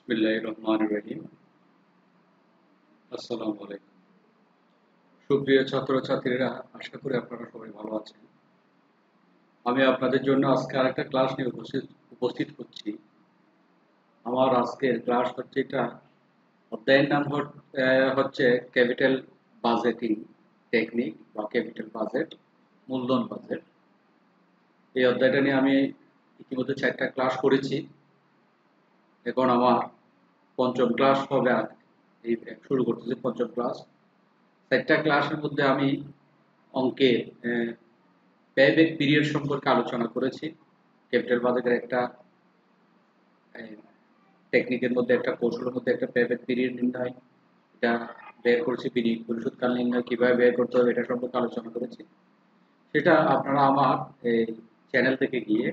বিসমিল্লাহির রহমানির রহিম। আসসালামু আলাইকুম। সুপ্রিয় ছাত্রছাত্রীরা, আশা করি আপনারা সবাই ভালো আছেন। আমি আপনাদের জন্য আজকে আরেকটা ক্লাস নিয়ে উপস্থিত হচ্ছি। আমার আজকের ক্লাস হচ্ছে এটা, অধ্যায়ের নাম হচ্ছে ক্যাপিটাল বাজেটিং টেকনিক বা ক্যাপিটাল বাজেট, মূলধন বাজেট। এই অধ্যায়টা নিয়ে আমি ইতিমধ্যে 4টা ক্লাস করেছি। এখন আমার পঞ্চম ক্লাস হবে, এই শুরু করতেছি পঞ্চম ক্লাস। 4টা ক্লাসের মধ্যে আমি অঙ্কের পেব্যাক পিরিয়ড সম্পর্কে আলোচনা করেছি। ক্যাপিটাল বাজেটের একটা টেকনিকের মধ্যে, একটা কৌশলের মধ্যে একটা পেব্যাক পিরিয়ড নির্ণয়, এটা বের করেছি। বিনিয়োগ পরিশোধকাল নির্ণয় কিভাবে বের করতে হবে এটা সম্পর্কে আলোচনা করেছি। সেটা আপনারা আমার এই চ্যানেল থেকে গিয়ে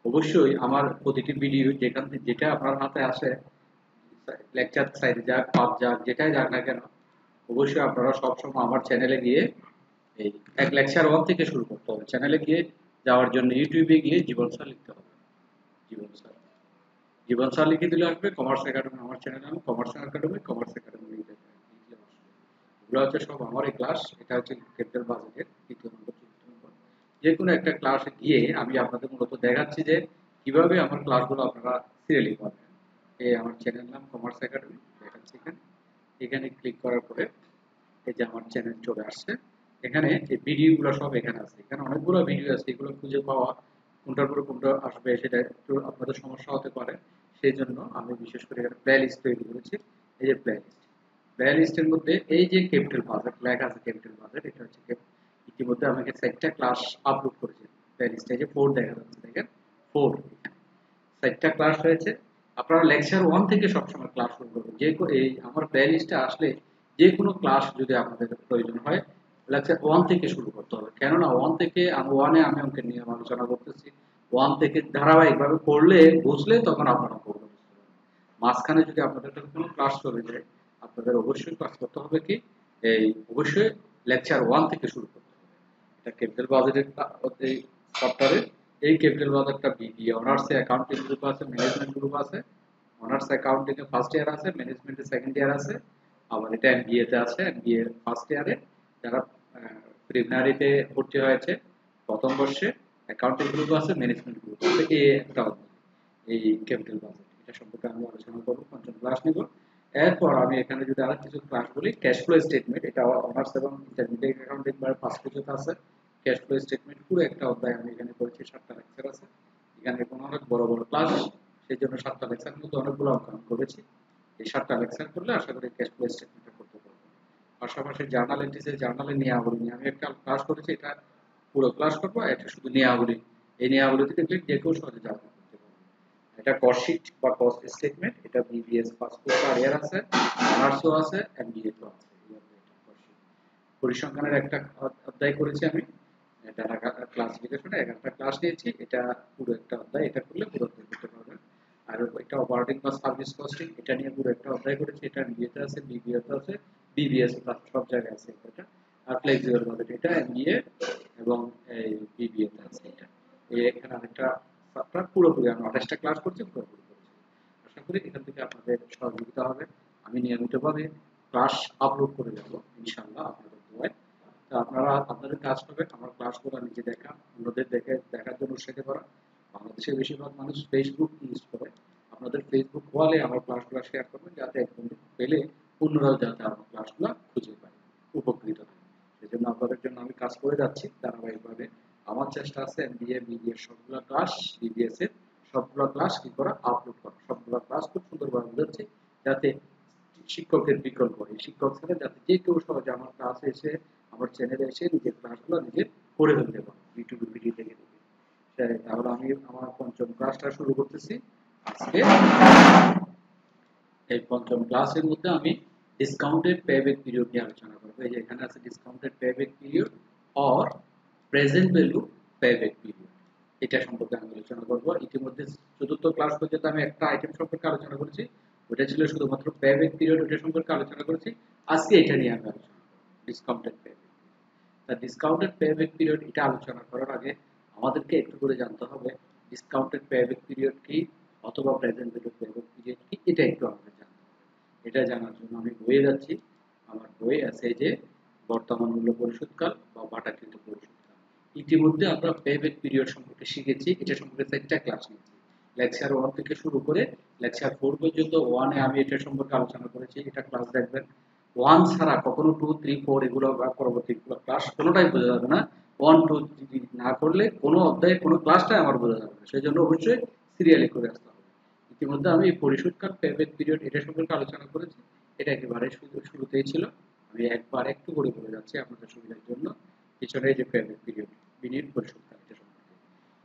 অবশ্যই আমার প্রতিটি ভিডিও যেখান থেকে যেটা আপনার হাতে আসে, লেকচার সাইডে যাক, পাঠ যাক, যেটাই যাক না কেন, অবশ্যই আপনারা সবসময় আমার চ্যানেলে গিয়ে এই এক লেকচার 1 থেকে শুরু করতে হবে। চ্যানেলে গিয়ে যাওয়ার জন্য ইউটিউবে গিয়ে জীবন স্যার লিখতে হবে। জীবন স্যার, জীবন স্যার লিখে দিলে আসবে। কমার্স একাডেমি আমার চ্যানেল নাম, কমার্স একাডেমি, কমার্স একাডেমি লিখলে আসবে। এগুলো হচ্ছে সব আমার এই ক্লাস। এটা হচ্ছে ক্যাপিটাল বাজেটের 3য় নম্বর, 4th নম্বর। যে কোনো একটা ক্লাসে গিয়ে আমি আপনাদের মূলত দেখাচ্ছি যে কিভাবে আমার ক্লাসগুলো আপনারা সিরিয়ালি পাবেন। এই আমার চ্যানেল নাম কমার্স একাডেমি, দেখাচ্ছি এখানে। এখানে ক্লিক করার পরে এই যে আমার চ্যানেল চলে আসছে। এখানে এই ভিডিওগুলো সব এখানে আছে। এখানে অনেকগুলো ভিডিও আছে, এগুলো খুঁজে পাওয়া কোনটার পরে কোনটা আসবে সেটা একটু আপনাদের সমস্যা হতে পারে। সেই জন্য আমি বিশেষ করে এখানে প্লে লিস্ট তৈরি করেছি। এই যে প্লে লিস্ট, প্লে লিস্টের মধ্যে এই যে ক্যাপিটাল বাজেট লেখা আছে, ক্যাপিটাল বাজেট এটা হচ্ছে ইতিমধ্যে আমাকে 4টা ক্লাস আপলোড করেছে। প্লে লিস্টে যে 4 দেখা যাচ্ছে, দেখেন 4, এখানে 4টা ক্লাস রয়েছে। আপনারা লেকচার 1 থেকে সবসময় ক্লাস শুরু করবেন। এই আমার প্লে লিস্টে আসলে যে কোনো ক্লাস যদি আপনাদের প্রয়োজন হয়, লেকচার 1 থেকে শুরু করতে হবে। কেননা 1 থেকে আমি 1 এ আমি অঙ্কের নিয়ম আলোচনা করতেছি। 1 থেকে ধারাবাহিকভাবে পড়লে বুঝলে তখন আপনারা পড়বেন। মাঝখানে যদি আপনাদের কোনো ক্লাস চলে যায়, আপনাদের অবশ্যই ক্লাস করতে হবে কি, এই অবশ্যই লেকচার 1 থেকে শুরু করতে হবে। এটা ক্যাপিটাল বাজেটের এই চ্যাপ্টারে। এই ক্যাপিটাল বাজেটটা বিবিএ অনার্সে অ্যাকাউন্টিং গ্রুপ আছে, ম্যানেজমেন্ট গ্রুপ আছে। অনার্স অ্যাকাউন্টিং এ ফার্স্ট ইয়ার আছে, ম্যানেজমেন্টে সেকেন্ড ইয়ার আছে। আবার এটা এমবিএ তে আছে, এমবিএ ফার্স্ট ইয়ারে যারা প্রিলিমিনারিতে ভর্তি হয়েছে প্রথম বর্ষে, অ্যাকাউন্টিং গ্রুপ আছে, ম্যানেজমেন্ট গ্রুপ আছে। এই একটা অধ্যায়, এই ক্যাপিটাল বাজেট, এটা সম্পর্কে আমি আলোচনা করবো, পঞ্চম ক্লাস নিব। এরপর আমি এখানে যদি আরো কিছু ক্লাস বলি, ক্যাশ ফ্লো স্টেটমেন্ট, এটা অনার্স এবং ইন্টারমিডিয়েট অ্যাকাউন্টিং ফার্স্ট পেজে আছে। ক্যাশ ফ্লো স্টেটমেন্ট পুরো একটা অধ্যায় আমি এখানে করেছি, 7টা লেকচার আছে এখানে। এখন অনেক বড় বড় ক্লাস, সেই জন্য 7টা লেকচার মধ্যে অনেকগুলো অঙ্ক আমি করেছি। এই 7টা লেকচার করলে আশা করি ক্যাশ ফ্লো স্টেটমেন্টটা করতে পারবো। পাশাপাশি জার্নাল এন্ট্রিজে জার্নালের নিয়মাবলী নিয়ে আমি একটা ক্লাস করেছি, এটা পুরো ক্লাস করবো। একটা শুধু নিয়মাবলী, এই নিয়মাবলী থেকে যে কেউ সহজে জার্নাল করতে পারবে। এটা কস্ট শিট বা কস্ট স্টেটমেন্ট, এটা বিবিএস পাসপোর্ট ক্যারিয়ার আছে, অনার্সও আছে, এমবিএ তো আছে। এই অধ্যায়টা cost sheet। পরিসংখ্যানের একটা অধ্যায় করেছি আমি, এটা ক্লাসিফিকেশনে 11টা ক্লাস নিয়েছি। এটা পুরো একটা অধ্যায়, এটা করলে পুরো অধ্যায় করতে পারবেন। আর একটা অপারেটিং বা সার্ভিস কস্টিং, এটা নিয়ে পুরো একটা অধ্যায় করেছি। এটা এমবিএ তে আছে, বিবিএ তে আছে, বিবিএস প্লাস সব জায়গায় আছে এটা। আর ফ্লেক্সিবল বাজেট, এটা এমবিএ এবং এই বিবিএ তে আছে এটা। এই এখানে আরেকটা চ্যাপ্টার পুরোপুরি আমি 28টা ক্লাস করছি, পুরোপুরি করেছি। আশা করি এখান থেকে আপনাদের সহযোগিতা হবে। আমি নিয়মিতভাবে ক্লাস আপলোড করে যাব ইনশাআল্লাহ, আপনাদের দোয়ায়। তো আপনারা আপনাদের কাজ হবে আমার ক্লাসগুলো নিজে দেখা, অন্যদের দেখার জন্য উৎসাহিত করা। বাংলাদেশের বেশিরভাগ মানুষ ফেসবুক ইউজ করে। আপনাদের ফেসবুক ওয়ালে আমার ক্লাসগুলো শেয়ার করবেন, যাতে এক বন্ধু পেলে অন্যরাও যাতে আমার ক্লাসগুলো খুঁজে পায়, উপকৃত হয়। সেজন্য আপনাদের জন্য আমি কাজ করে যাচ্ছি ধারাবাহিকভাবে। আমার চেষ্টা আছে এমবিএ বিবিএ সবগুলো ক্লাস, বিবিএস এর সবগুলো ক্লাস কি করা, আপলোড করা। সবগুলো ক্লাস খুব সুন্দরভাবে বোঝাচ্ছি, যাতে শিক্ষকের বিকল্প, এই শিক্ষক ছাড়া যাতে যে কেউ সহজে আমার ক্লাসে এসে, আমার চ্যানেলে এসে নিজের ক্লাসগুলো নিজে করে ফেলতে পারে, ইউটিউবে ভিডিও দেখে দেখে। তাহলে আমি আমার পঞ্চম ক্লাসটা শুরু করতেছি আজকে। এই পঞ্চম ক্লাসের মধ্যে আমি ডিসকাউন্টেড পেব্যাক পিরিয়ড নিয়ে আলোচনা করবো। এই যে এখানে আছে discounted payback period or present value payback period, এটা সম্পর্কে আমি আলোচনা করবো। ইতিমধ্যে চতুর্থ ক্লাস পর্যন্ত আমি একটা আইটেম সম্পর্কে আলোচনা করেছি, ওটা ছিল শুধুমাত্র পেব্যাক পিরিয়ড, ওটা সম্পর্কে আলোচনা করেছি। আজকে এটা নিয়ে আমি আলোচনা করবো, ডিসকাউন্টেড পেব্যাক। তা ডিসকাউন্টেড পেব্যাক পিরিয়ড এটা আলোচনা করার আগে আমাদেরকে একটু করে জানতে হবে ডিসকাউন্টেড পেব্যাক পিরিয়ড কি, অথবা প্রেজেন্ট ভ্যালু পেব্যাক পিরিয়ড কি, এটা একটু আমাদের জানতে হবে। এটা জানার জন্য আমি বইয়ে যাচ্ছি। আমার বই আছে যে বর্তমান মূল্য পরিশোধকাল বা বাটাকৃত পরিশোধকাল। ইতিমধ্যে আমরা পেব্যাক পিরিয়ড সম্পর্কে শিখেছি, এটা সম্পর্কে 4টা ক্লাস নিয়েছি। লেকচার 1 থেকে শুরু করে লেকচার 4 পর্যন্ত 1 এ আমি এটা সম্পর্কে আলোচনা করেছি, এটা ক্লাস দেখবেন। 1 ছাড়া কখনো 2, 3, 4 এগুলো বা পরবর্তী ক্লাস কোনোটাই বোঝা যাবে না। 1, 2, 3 না করলে কোনো অধ্যায়ে কোনো ক্লাসটাই আমার বোঝা যাবে না। সেজন্য অবশ্যই সিরিয়ালি করে আসতে হবে। ইতিমধ্যে আমি পরিশোধকাল পেব্যাক পিরিয়ড এটা সম্পর্কে আলোচনা করেছি। এটা একেবারে শুরুতেই ছিল। আমি একবার একটু করে বলে যাচ্ছি আপনাদের সুবিধার জন্য। পিছনে যে পেব্যাক পিরিয়ড বিনিয়োগ পরিশোধকাল এটা সম্পর্কে।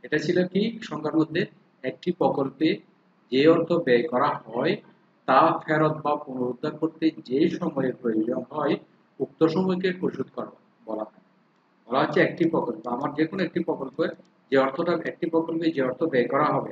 এটা ছিল কি সংখ্যার মধ্যে একটি প্রকল্পে যে অর্থ ব্যয় করা হয় তা ফেরত বা পুনরুদ্ধার করতে যে সময়ের প্রয়োজন হয় উক্ত সময়কে পরিশোধ করা বলা হয়। বলা হচ্ছে একটি প্রকল্প, আমার যে কোনো একটি প্রকল্পে যে অর্থটা একটি প্রকল্পে যে অর্থ ব্যয় করা হবে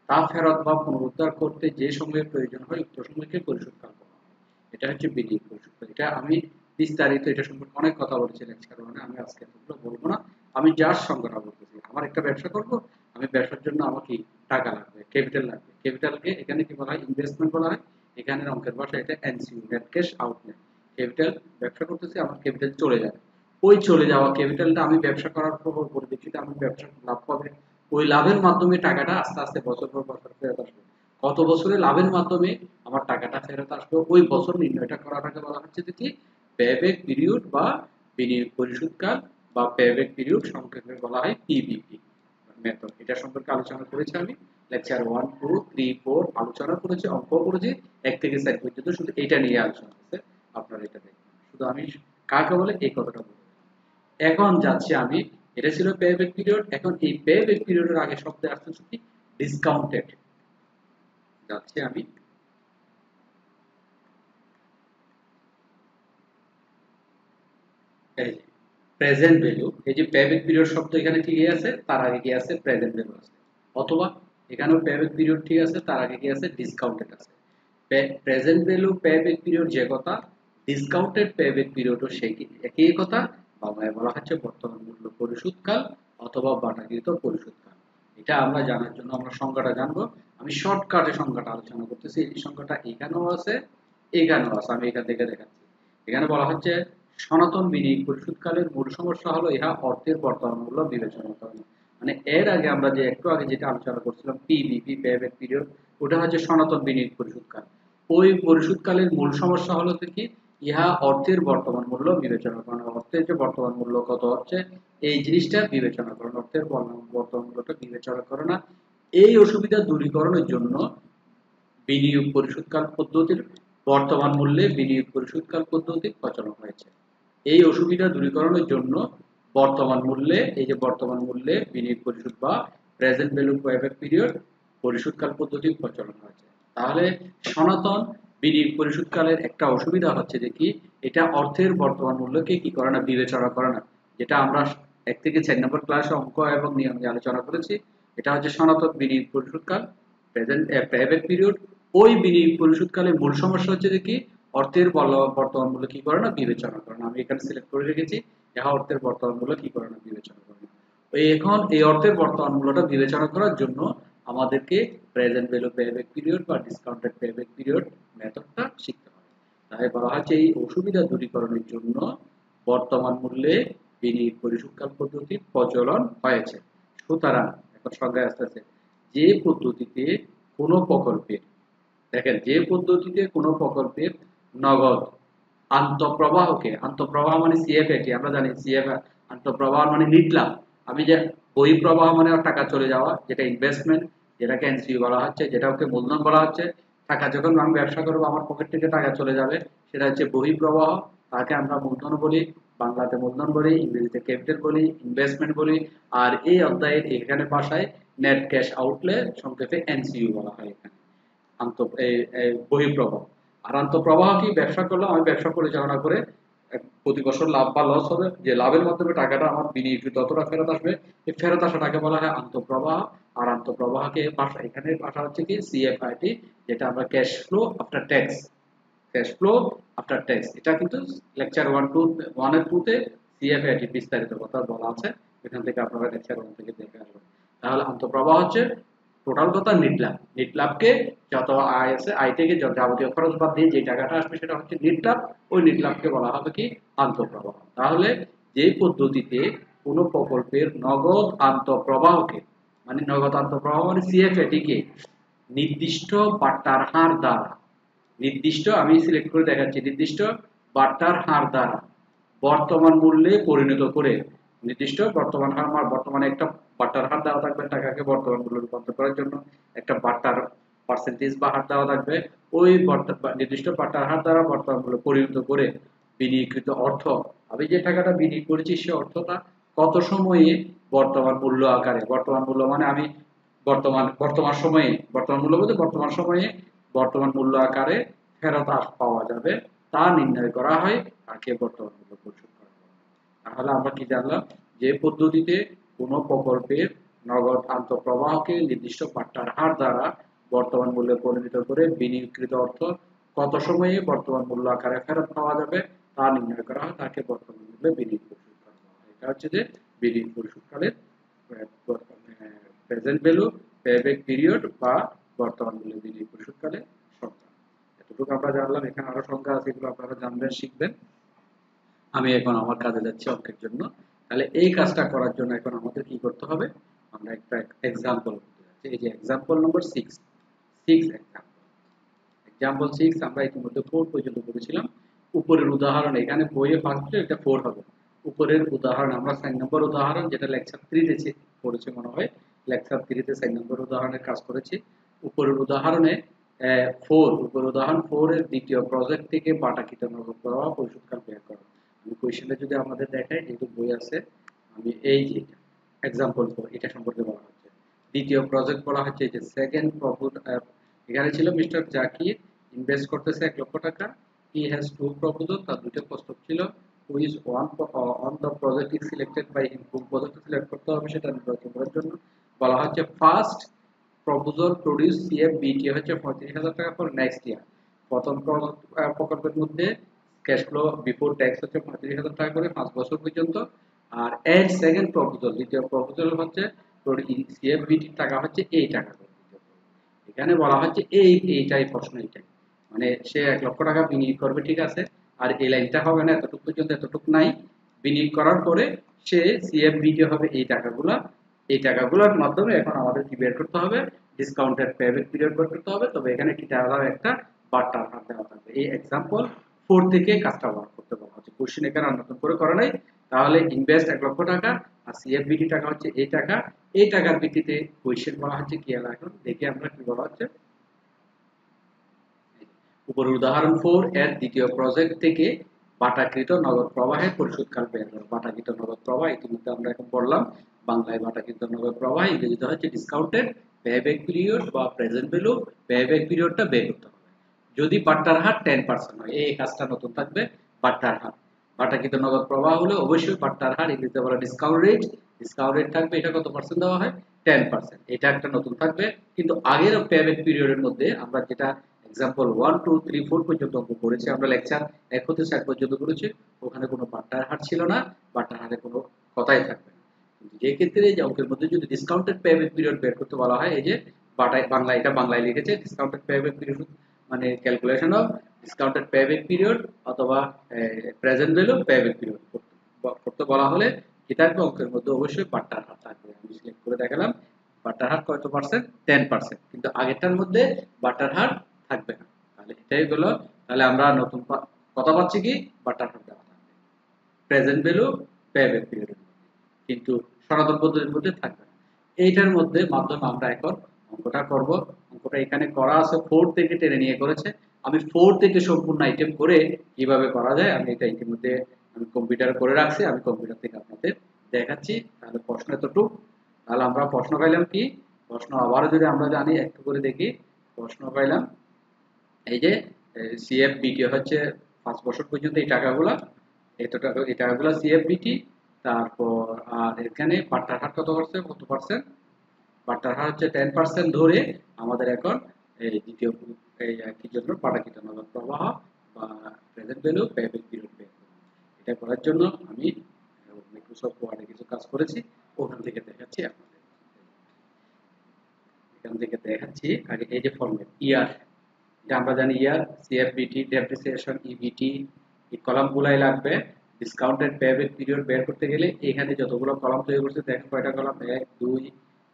তা ফেরত বা পুনরুদ্ধার করতে যে সময়ের প্রয়োজন হয় উক্ত সময়কে পরিশোধকাল বলা হয়। এটা হচ্ছে বিনিয়োগ পরিশোধকাল। এটা আমি বিস্তারিত এটা সম্পর্কে অনেক কথা বলেছি লেকচার ওয়ানে, আমি আজকে এতগুলো বলবো না। আমি জাস্ট সংজ্ঞাটা বলতেছি। আমার একটা ব্যবসা করব, আমি ব্যবসার জন্য আমাকে টাকা লাগবে, ক্যাপিটাল লাগবে। ক্যাপিটালকে এখানে কি বলা হয়? ইনভেস্টমেন্ট বলা হয়। এখানের অঙ্কের ভাষা এটা NCU, net cash outlet. Capital ব্যবসা করতেছি, আমার ক্যাপিটাল চলে যাবে। ওই চলে যাওয়া ক্যাপিটালটা আমি ব্যবসা করার পরিপ্রেক্ষিতে আমি ব্যবসা লাভ পাবে। ওই লাভের মাধ্যমে টাকাটা আস্তে আস্তে বছর পর বছর ফেরত আসবে। কত বছরে লাভের মাধ্যমে আমার টাকাটা ফেরত আসবে ওই বছর নির্ণয়টা করাটাকে বলা হচ্ছে যে কি পেব্যাক পিরিয়ড বা বিনিয়োগ পরিশোধকাল বা পেব্যাক পিরিয়ড, সংক্ষেপে বলা হয় পিবিপি মেথড। এটা সম্পর্কে আলোচনা করেছি আমি লেকচার 1, 2, 3, 4 আলোচনা করেছি, অঙ্ক করেছি 1 থেকে 4 পর্যন্ত, শুধু এটা নিয়ে আলোচনা করতে আপনারা এটা দেখবেন। শুধু আমি কাকে বলে এই কথাটা বলবো। এখন যাচ্ছি আমি, এটা ছিল পেব্যাক পিরিয়ড। এখন এই পেব্যাক পিরিয়ডের আগে শব্দ আসছে কি ডিসকাউন্টেড। যাচ্ছি আমি, এই প্রেজেন্ট ভ্যালু, এই যে পেব্যাক পিরিয়ড শব্দ এখানে ঠিকই আছে, তার আগে কি আছে? প্রেজেন্ট ভ্যালু আছে। অথবা এখানেও পেব্যাক পিরিয়ড ঠিক আছে, তার আগে কি আছে? ডিসকাউন্টেড আছে। প্রেজেন্ট ভ্যালু পেব্যাক পিরিয়ড যে কথা, ডিসকাউন্টেড পেব্যাক পিরিয়ডও সেই একই কথা। বাংলায় বলা হচ্ছে বর্তমান মূল্য পরিশোধকাল অথবা বাটাকৃত পরিশোধকাল। এটা আমরা জানার জন্য আমরা সংজ্ঞাটা জানবো। আমি শর্টকাটে সংজ্ঞাটা আলোচনা করতেছি। এই সংজ্ঞাটা এখানেও আছে, এখানেও আছে, আমি এখান থেকে দেখাচ্ছি। এখানে বলা হচ্ছে সনাতন বিনিয়োগ পরিশোধকালের মূল সমস্যা হলো ইহা অর্থের বর্তমান মূল্য বিবেচনা করে না। মানে এর আগে আমরা যে একটু আগে যেটা আলোচনা করছিলাম পিবিপি পেব্যাক পিরিয়ড, ওটা হচ্ছে সনাতন বিনিয়োগ পরিশোধকাল। ওই পরিশোধকালের মূল সমস্যা হলো কি ইহা অর্থের বর্তমান মূল্য বিবেচনা করে না। অর্থের যে বর্তমান মূল্য কত হচ্ছে এই জিনিসটা বিবেচনা করে না, অর্থের বর্তমান মূল্যটা বিবেচনা করে না। এই অসুবিধা দূরীকরণের জন্য বিনিয়োগ পরিশোধকাল পদ্ধতির বর্তমান মূল্যে বিনিয়োগ পরিশোধকাল পদ্ধতি প্রচলন হয়েছে। এই অসুবিধা দূরীকরণের জন্য বর্তমান মূল্যে, এই যে বর্তমান মূল্যে বিনিয়োগ পরিশোধ বা প্রেজেন্ট ভ্যালু পেব্যাক পিরিয়ড পরিশোধকাল পদ্ধতি প্রচলন হয়েছে। তাহলে সনাতন বিনিয়োগ পরিশোধকালের একটা অসুবিধা হচ্ছে যে কি এটা অর্থের বর্তমান মূল্যকে কি করে না, বিবেচনা করে না। যেটা আমরা 1 থেকে 4 নম্বর ক্লাসে অঙ্ক এবং নিয়ম নিয়ে আলোচনা করেছি। এটা হচ্ছে সনাতন বিনিয়োগ পরিশোধকাল প্রেজেন্ট পেব্যাক পিরিয়ড। ওই বিনিয়োগ পরিশোধকালের মূল সমস্যা হচ্ছে যে কি অর্থের বর্তমান মূল্য কি করে না, বিবেচনা করে না। আমি এখানে সিলেক্ট করে রেখেছি ইহা অর্থের বর্তমান মূল্য কি করে না, বিবেচনা করে না। এখন এই অর্থের বর্তমান মূল্যটা বিবেচনা করার জন্য আমাদেরকে প্রেজেন্ট ভ্যালু পেব্যাক পিরিয়ড বা ডিসকাউন্টেড পেব্যাক পিরিয়ড মেথডটা শিখতে হবে। তাই বলা হচ্ছে এই অসুবিধা দূরীকরণের জন্য বর্তমান মূল্যে বিনিয়োগ পরিশোধকাল পদ্ধতি প্রচলন হয়েছে। সুতরাং এখন সংজ্ঞায় আসতেছে যে পদ্ধতিতে কোনো প্রকল্পের, দেখেন যে পদ্ধতিতে কোনো প্রকল্পের নগদ আন্তঃপ্রবাহকে, আন্তঃপ্রবাহ মানে সিএফএটি, আমরা জানি সিএফ আন্তঃপ্রবাহ মানে নিটলাম। আমি যে বহিঃপ্রবাহ মানে টাকা চলে যাওয়া, যেটা ইনভেস্টমেন্ট, যেটাকে এনসিইউ বলা হচ্ছে, যেটাকে মূলধন বলা হচ্ছে। টাকা যখন আমি ব্যবসা করবো আমার পকেট থেকে টাকা চলে যাবে, সেটা হচ্ছে বহিঃপ্রবাহ। তাকে আমরা মূলধন বলি, বাংলাতে মূলধন বলি, ইংরেজিতে ক্যাপিটাল বলি, ইনভেস্টমেন্ট বলি। আর এই অধ্যায়ের এখানে ভাষায় নেট ক্যাশ আউটলে, সংক্ষেপে এনসিইউ বলা হয় এখানে বহিঃপ্রবাহ। আর আন্তঃপ্রবাহ কি, ব্যবসা করলাম, আমি ব্যবসা পরিচালনা করে প্রতি বছর লাভ বা লস হবে, যে লাভের মাধ্যমে টাকাটা আমার বিনিয়োগকৃত যতটা ফেরত আসবে, এই ফেরত আসা টাকা বলা হয় আন্তঃপ্রবাহ। আর আন্তঃপ্রবাহকে ভাষা, এখানে ভাষা হচ্ছে কি সিএফআইটি, যেটা আমরা cash flow after tax, cash flow after tax. এটা কিন্তু লেকচার 1 এর 2 তে সিএফআইটি বিস্তারিত কথা বলা আছে, এখান থেকে আপনারা লেকচার 1 থেকে দেখে আসবেন। তাহলে আন্তঃপ্রবাহ হচ্ছে টোটাল কথা নেট লাভকে যত আয় আছে আয় থেকে যাবতীয় খরচ বাদ দিয়ে যে টাকাটা আসবে সেটা হচ্ছে নেট লাভ। ওই নেট লাভকে বলা হবে কি আন্তঃপ্রবাহ। তাহলে যে পদ্ধতিতে কোনো প্রকল্পের নগদ আন্তঃপ্রবাহকে মানে নগদ আন্তঃপ্রবাহ মানে সিএফএটিকে নির্দিষ্ট বাট্টার হার দ্বারা নির্দিষ্ট আমি সিলেক্ট করে দেখাচ্ছি নির্দিষ্ট বাট্টার হার দ্বারা বর্তমান মূল্যে পরিণত করে নির্দিষ্ট বর্তমান হার বর্তমানে একটা বাট্টার হার দেওয়া থাকবে টাকাকে বর্তমান মূল্যে রূপান্তর করার জন্য একটা বাট্টার পার্সেন্টেজ বা হার দেওয়া থাকবে ওই নির্দিষ্ট বাট্টার হার দ্বারা বর্তমান মূল্যে পরিণত করে বিনিয়োগকৃত অর্থ আমি যে টাকাটা বিনিয়োগ করেছি সে অর্থটা কত সময়ে বর্তমান মূল্য আকারে বর্তমান মূল্য মানে আমি বর্তমান সময়ে বর্তমান মূল্য বলতে বর্তমান মূল্য আকারে ফেরত পাওয়া যাবে তা নির্ণয় করা হয় তাকে বর্তমান মূল্য পরিশোধ করা হয়। তাহলে আমরা কি জানলাম যে পদ্ধতিতে কোনো প্রকল্পের নগদ আন্তঃপ্রবাহকে নির্দিষ্ট বাট্টার হার দ্বারা বর্তমান মূল্যে পরিণত করে বিনিয়োগকৃত অর্থ কত সময়ে বর্তমান মূল্য আকারে ফেরত পাওয়া যাবে তা নির্ণয় করা হয় তাকে বর্তমান মূল্যে বিনিয়োগ পরিশোধ করা হয়। এটা হচ্ছে যে বিনিয়োগ পরিশোধকালের প্রেজেন্ট ভ্যালু পেব্যাক পিরিয়ড বা বর্তমান মূল্যে বিনিয়োগ পরিশোধকালের সংখ্যা। এতটুকু আমরা জানলাম। এখানে আরো সংখ্যা আছে এগুলো আপনারা জানবেন শিখবেন। আমি এখন আমার কাজে যাচ্ছি অঙ্কের জন্য। তাহলে এই কাজটা করার জন্য এখন আমাদের কি করতে হবে আমরা একটা এক্সাম্পল করতে যাচ্ছি। এই যে এক্সাম্পল নম্বর 6 এক্সাম্পল 6 আমরা ইতিমধ্যে 4 পর্যন্ত করেছিলাম। উপরের উদাহরণ এখানে বইয়ে ফার্স্ট এটা 4 হবে। উপরের উদাহরণ আমরা 4 নম্বর উদাহরণ যেটা লেকচার 3 তে পড়েছি মনে হয় লেকচার 3 তে 4 নম্বর উদাহরণের কাজ করেছি। উপরের উদাহরণে 4 উপরের উদাহরণ 4 এর দ্বিতীয় প্রজেক্ট থেকে বাটাকৃত নগদ প্রবাহ পরিশোধকাল বের করো। আমি কোশ্চেনটা যদি আমাদের দেখাই যেহেতু বই আছে আমি এই যে এক্সাম্পল 4 এটা সম্পর্কে বলা হচ্ছে। দ্বিতীয় প্রজেক্ট বলা হচ্ছে যে সেকেন্ড এখানে ছিল মিস্টার জাকির ইনভেস্ট করতেছে 1 লক্ষ টাকা। হি হ্যাজ টু প্রপোজাল তার দুটো প্রস্তাব ছিল। Who is on the project is selected by him কোন প্রজেক্ট সিলেক্ট করতে হবে সেটা নির্বাচন করার জন্য বলা হচ্ছে ফার্স্ট প্রপোজাল প্রডিউস সিএফবিটি হচ্ছে 35,000 টাকা ফর নেক্সট ইয়ার। প্রথম প্রকল্পের মধ্যে ক্যাশ ফ্লো বিফোর ট্যাক্স হচ্ছে 35,000 টাকা করে 5 বছর পর্যন্ত। আর এন্ড সেকেন্ড প্রপোজাল দ্বিতীয় প্রপোজাল হচ্ছে সিএফবিটির টাকা হচ্ছে এই টাকা করে। এখানে বলা হচ্ছে এইটাই প্রশ্ন এইটাই মানে সে 1 লক্ষ টাকা বিনিয়োগ করবে ঠিক আছে। আর এই লাইনটা হবে না এতটুকু পর্যন্ত এতটুকু নাই। বিনিয়োগ করার পরে সে সিএফবিটি হবে এই টাকাগুলোর মাধ্যমে এখন আমাদের কি বের করতে হবে ডিসকাউন্টেড পেব্যাক পিরিয়ড বের করতে হবে। তবে এখানে কি দেওয়া একটা বাট্টার হার দেওয়া থাকবে। এই एग्जांपल 4 থেকে কাজটা ওয়ার্ক করতে বলা হচ্ছে। কোশ্চেন এখানে আর নতুন করে করা নাই। তাহলে ইনভেস্ট 1 লক্ষ টাকা আর সিএফবিটি টাকা হচ্ছে এই টাকার ভিত্তিতে কোশ্চেন বলা হচ্ছে কি হলো এখন দেখি আমরা কি বলা হচ্ছে। উপরের উদাহরণ 4 এর দ্বিতীয় প্রজেক্ট থেকে বাটাকৃত নগদ প্রবাহের পরিশোধকাল বের করো। বাটাকৃত নগদ প্রবাহ ইতিমধ্যে আমরা এখন পড়লাম। বাংলায় বাটাকৃত নগদ প্রবাহ ইংরেজিতে হচ্ছে ডিসকাউন্টেড পেব্যাক পিরিয়ড বা প্রেজেন্ট ভ্যালু। পেব্যাক পিরিয়ডটা বের করতে হবে যদি বাট্টার হার 10% হয়। এই কাজটা নতুন থাকবে বাট্টার হার। বাটাকৃত নগদ প্রবাহ হলে অবশ্যই বাট্টার হার ইংরেজিতে বলা ডিসকাউন্ট রেট থাকবে। এটা কত পার্সেন্ট দেওয়া হয় 10%। এটা একটা নতুন থাকবে। কিন্তু আগের পেব্যাক পিরিয়ডের মধ্যে আমরা যেটা एग्जांपल 1 2 3 4 পর্যন্ত অঙ্ক করেছি আমরা লেকচার 1 হতে 7 পর্যন্ত করেছি। ওখানে কোনো বাট্টার হার ছিল না। বাট্টার হারে কোনো কথাই থাকবে না। কিন্তু যে ক্ষেত্রে এই অঙ্কের মধ্যে যদি ডিসকাউন্টেড পেব্যাক পিরিয়ড বের করতে বলা হয় এই যে বাংলায় লিখেছে ডিসকাউন্টেড পেব্যাক পিরিয়ড মানে calculation of discounted payback period অথবা প্রেজেন্ট ভ্যালু পেব্যাক পিরিয়ড করতে বলা হলে কি থাকবে অঙ্কের মধ্যে অবশ্যই বাট্টার হার থাকবে। আমি সিলেক্ট করে দেখালাম বাট্টার হার কত পার্সেন্ট 10%। কিন্তু আগেরটার মধ্যে বাট্টার হার থাকবে না। তাহলে এটাই হলো তাহলে আমরা নতুন কথা পাচ্ছি কি বাট্টার হার দেওয়া থাকবে প্রেজেন্ট ভ্যালু পেব্যাক পিরিয়ডের মধ্যে কিন্তু সনাতন পদ্ধতির মধ্যে থাকবে না। এইটার মধ্যে মাধ্যমে আমরা এখন অঙ্কটা করব। অঙ্কটা এখানে করা আছে 4 থেকে টেনে নিয়ে করেছে। আমি 4 থেকে সম্পূর্ণ আইটেম করে কিভাবে করা যায় আমি এটা ইতিমধ্যে আমি কম্পিউটারে করে রাখছি। আমি কম্পিউটার থেকে আপনাদের দেখাচ্ছি। তাহলে প্রশ্ন এতটুকু। তাহলে আমরা প্রশ্ন পাইলাম কি প্রশ্ন আবারও যদি আমরা জানি একটু করে দেখি। প্রশ্ন পাইলাম এই যে সিএফবিটি হচ্ছে 5 বছর পর্যন্ত এই টাকাগুলা এই টাকাগুলা সিএফবিটি। তারপর আর এখানে বাট্টার হার কত পার্সেন্ট বাট্টার হার হচ্ছে 10% ধরে আমাদের এখন এই দ্বিতীয় এই একই জন্য বাটাকৃত নগদ প্রবাহ বা প্রেজেন্ট ভ্যালু পেব্যাক পিরিয়ড বের করব। এটা করার জন্য আমি মাইক্রোসফট ওয়ার্ডে কিছু কাজ করেছি ওখান থেকে দেখাচ্ছি আপনাদের। এখান থেকে দেখাচ্ছি। আগে এই যে ফরম্যাট ইয়ার, এটা আমরা জানি ইয়ার, সিএফবিটি, ডেপ্রিসিয়েশন, ইবিটি, এই কলামগুলাই লাগবে। ডিসকাউন্টেড পেব্যাক পিরিয়ড বের করতে গেলে এখানে যতগুলো কলাম তৈরি করছে দেখেন কয়টা কলাম, 1 2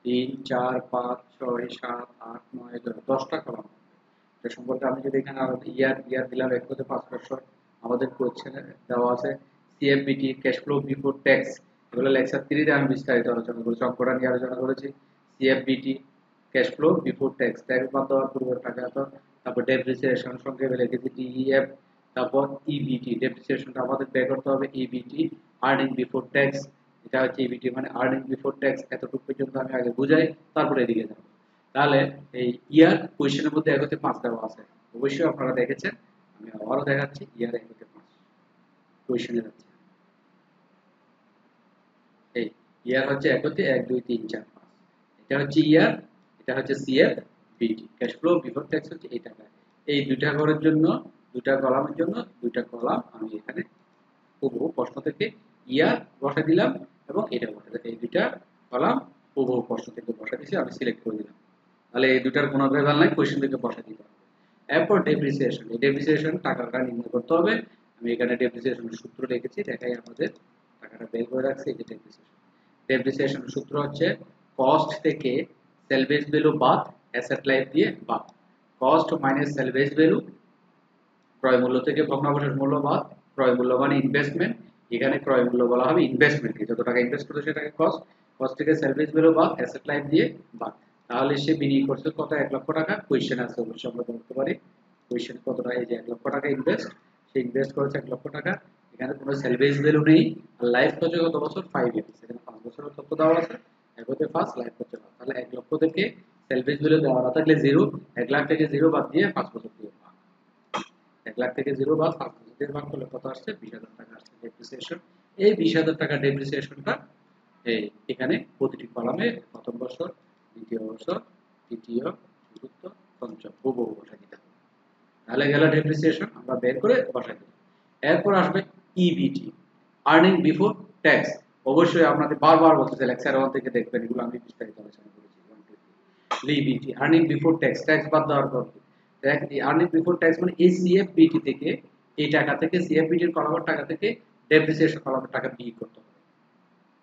3 4 5 6 7 8 9 10টা কলাম। এটা সম্পর্কে আমি যদি এখানে ইয়ার ইয়ার দিলাম 1 হতে 5 বছর, আমাদের কোশ্চেনে দেওয়া আছে সিএফবিটি, ক্যাশ ফ্লো বিফোর ট্যাক্স, এগুলো লেকচার 3 তে আমি বিস্তারিত আলোচনা করেছি, অঙ্কটা নিয়ে আলোচনা করেছি। CFBT cash flow before tax, tax বাদ দেওয়ার পূর্বের টাকা, তারপর ডেপ্রিসিয়েশন সংক্ষেপে লিখেছি ডিইএফ, তারপর ইবিটি, ডেপ্রিসিয়েশনটা আমাদের পে করতে হবে ইবিটি, আর্নিং বিফোর ট্যাক্স, এটা হচ্ছে ইবিটি মানে আর্নিং বিফোর ট্যাক্স। এতটুকু পর্যন্ত আমি আগে বুঝাই, তারপরে এদিকে যাব। তাহলে এই ইয়ার কোয়েশ্চেনের মধ্যে 1 হতে 5 দেওয়া আছে, অবশ্যই আপনারা দেখেছেন, আমি আবারও দেখাচ্ছি। ইয়ার 1 হতে 5 কোয়েশ্চেনে যাচ্ছে, এই ইয়ার হচ্ছে 1 হতে 1 2 3 4 5, এটা হচ্ছে ইয়ার, এটা হচ্ছে সিএফ বিটি, ক্যাশ ফ্লো বিফোর ট্যাক্স হচ্ছে এই টাকা। এই দুইটা ঘরের জন্য, দুইটা কলামের জন্য দুইটা কলাম আমি এখানে হুবহু প্রশ্ন থেকে ইয়ার বসে দিলাম এবং এটা বসে দিলাম, এই দুইটা কলাম হুবহু প্রশ্ন থেকে বসে দিয়েছি, আমি সিলেক্ট করে দিলাম। তাহলে এই দুইটার কোনো ভেজাল নাই, কোশ্চেন থেকে বসে দিতে হবে। এরপর ডেপ্রিসিয়েশন, এই ডেপ্রিসিয়েশন টাকাটা নির্ণয় করতে হবে। আমি এখানে ডেপ্রিসিয়েশনের সূত্র রেখেছি, দেখাই আমাদের টাকাটা বের করে রাখছি। এই যে ডেপ্রিসিয়েশন, ডেপ্রিসিয়েশনের সূত্র হচ্ছে কস্ট থেকে সেলভেজ ভ্যালু বাদ অ্যাসেট লাইফ দিয়ে বাদ, কস্ট মাইনাস সেলভেজ ভ্যালু, ক্রয় মূল্য থেকে ভগ্নাবশেষ মূল্য বাদ, ক্রয় মূল্য মানে ইনভেস্টমেন্ট, এখানে ক্রয় মূল্য বলা হবে ইনভেস্টমেন্ট, যত টাকা ইনভেস্ট করছে সেটাকে কস্ট, কস্ট থেকে সেলভেজ ভ্যালু বাদ অ্যাসেট লাইফ দিয়ে বাদ। তাহলে সে বিনিয়োগ করছে কত, 1 লক্ষ টাকা। কোয়েশ্চেন আছে, অবশ্যই আমরা বলতে পারি কোয়েশ্চেন কতটা, এই যে 1 লক্ষ টাকা ইনভেস্ট, সে ইনভেস্ট করেছে 1 লক্ষ টাকা, এখানে কোনো সেলভেজ ভ্যালু নেই, আর লাইফ হচ্ছে কত বছর, 5 ইয়ার্স, এখানে 5 বছরের তথ্য দেওয়া আছে, 1 হতে 5 লাইফ হচ্ছে 5, তাহলে 1 লক্ষ থেকে সেলভেজ ভ্যালু দেওয়া না থাকলে 0, 1 লাখ থেকে 0 বাদ দিয়ে 5 বছর দিয়ে 1 লাখ থেকে 0 বাদ 5 বছর দিয়ে ভাগ করলে কত আসছে, 20,000 টাকা আসছে ডেপ্রিসিয়েশন। এই 20,000 টাকা ডেপ্রিসিয়েশনটা এই এখানে প্রতিটি কলামে প্রথম বছর, দ্বিতীয় বছর, তৃতীয়, চতুর্থ, পঞ্চম হুবহু বসাই দিতে হবে। তাহলে গেল ডেপ্রিসিয়েশন, আমরা বের করে বসাই দিলাম। এরপর আসবে ইবিটি, আর্নিং বিফোর ট্যাক্স। অবশ্যই আপনাদের বারবার বলতেছে, লেকচার 1 থেকে দেখবেন, এগুলো আমি বিস্তারিত আলোচনা করেছি। EBIT earning before tax, tax বাদ দেওয়ার পর আর্নিং বিফোর ট্যাক্স মানে এই সিএফবিটি থেকে, এই টাকা থেকে, সিএফবিটির কলামের টাকা থেকে ডেপ্রিসিয়েশন কলামের টাকা বিয়োগ করতে হবে।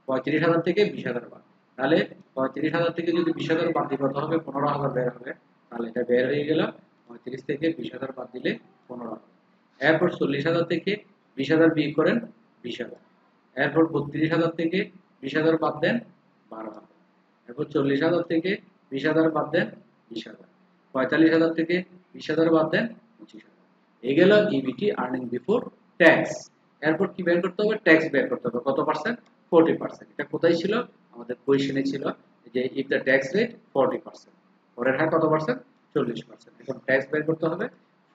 35,000 থেকে 20,000 বাদ, তাহলে 35,000 থেকে যদি 20,000 বাদ দিলে কত হবে, 15,000 বের হবে। তাহলে এটা বের হয়ে গেল, 35 থেকে 20,000 বাদ দিলে 15,000। এরপর 40,000 থেকে 20,000 বিয়োগ করেন 20,000। এরপর 32,000 থেকে 20,000 বাদ দেন 12,000। এরপর 40,000 থেকে 20,000 বাদ দেন 20,000। 45,000 থেকে 20,000 বাদ দেন 25,000। এই গেল ইবিটি, আর্নিং বিফোর ট্যাক্স। এরপর কি বের করতে হবে, ট্যাক্স বের করতে হবে, কত পার্সেন্ট, 40%। এটা কোথায় ছিল, আমাদের কোয়েশ্চেনে ছিল যে ইফ দ্য ট্যাক্স রেট 40%, পরের হার কত পার্সেন্ট, 40%। এখন ট্যাক্স বের করতে হবে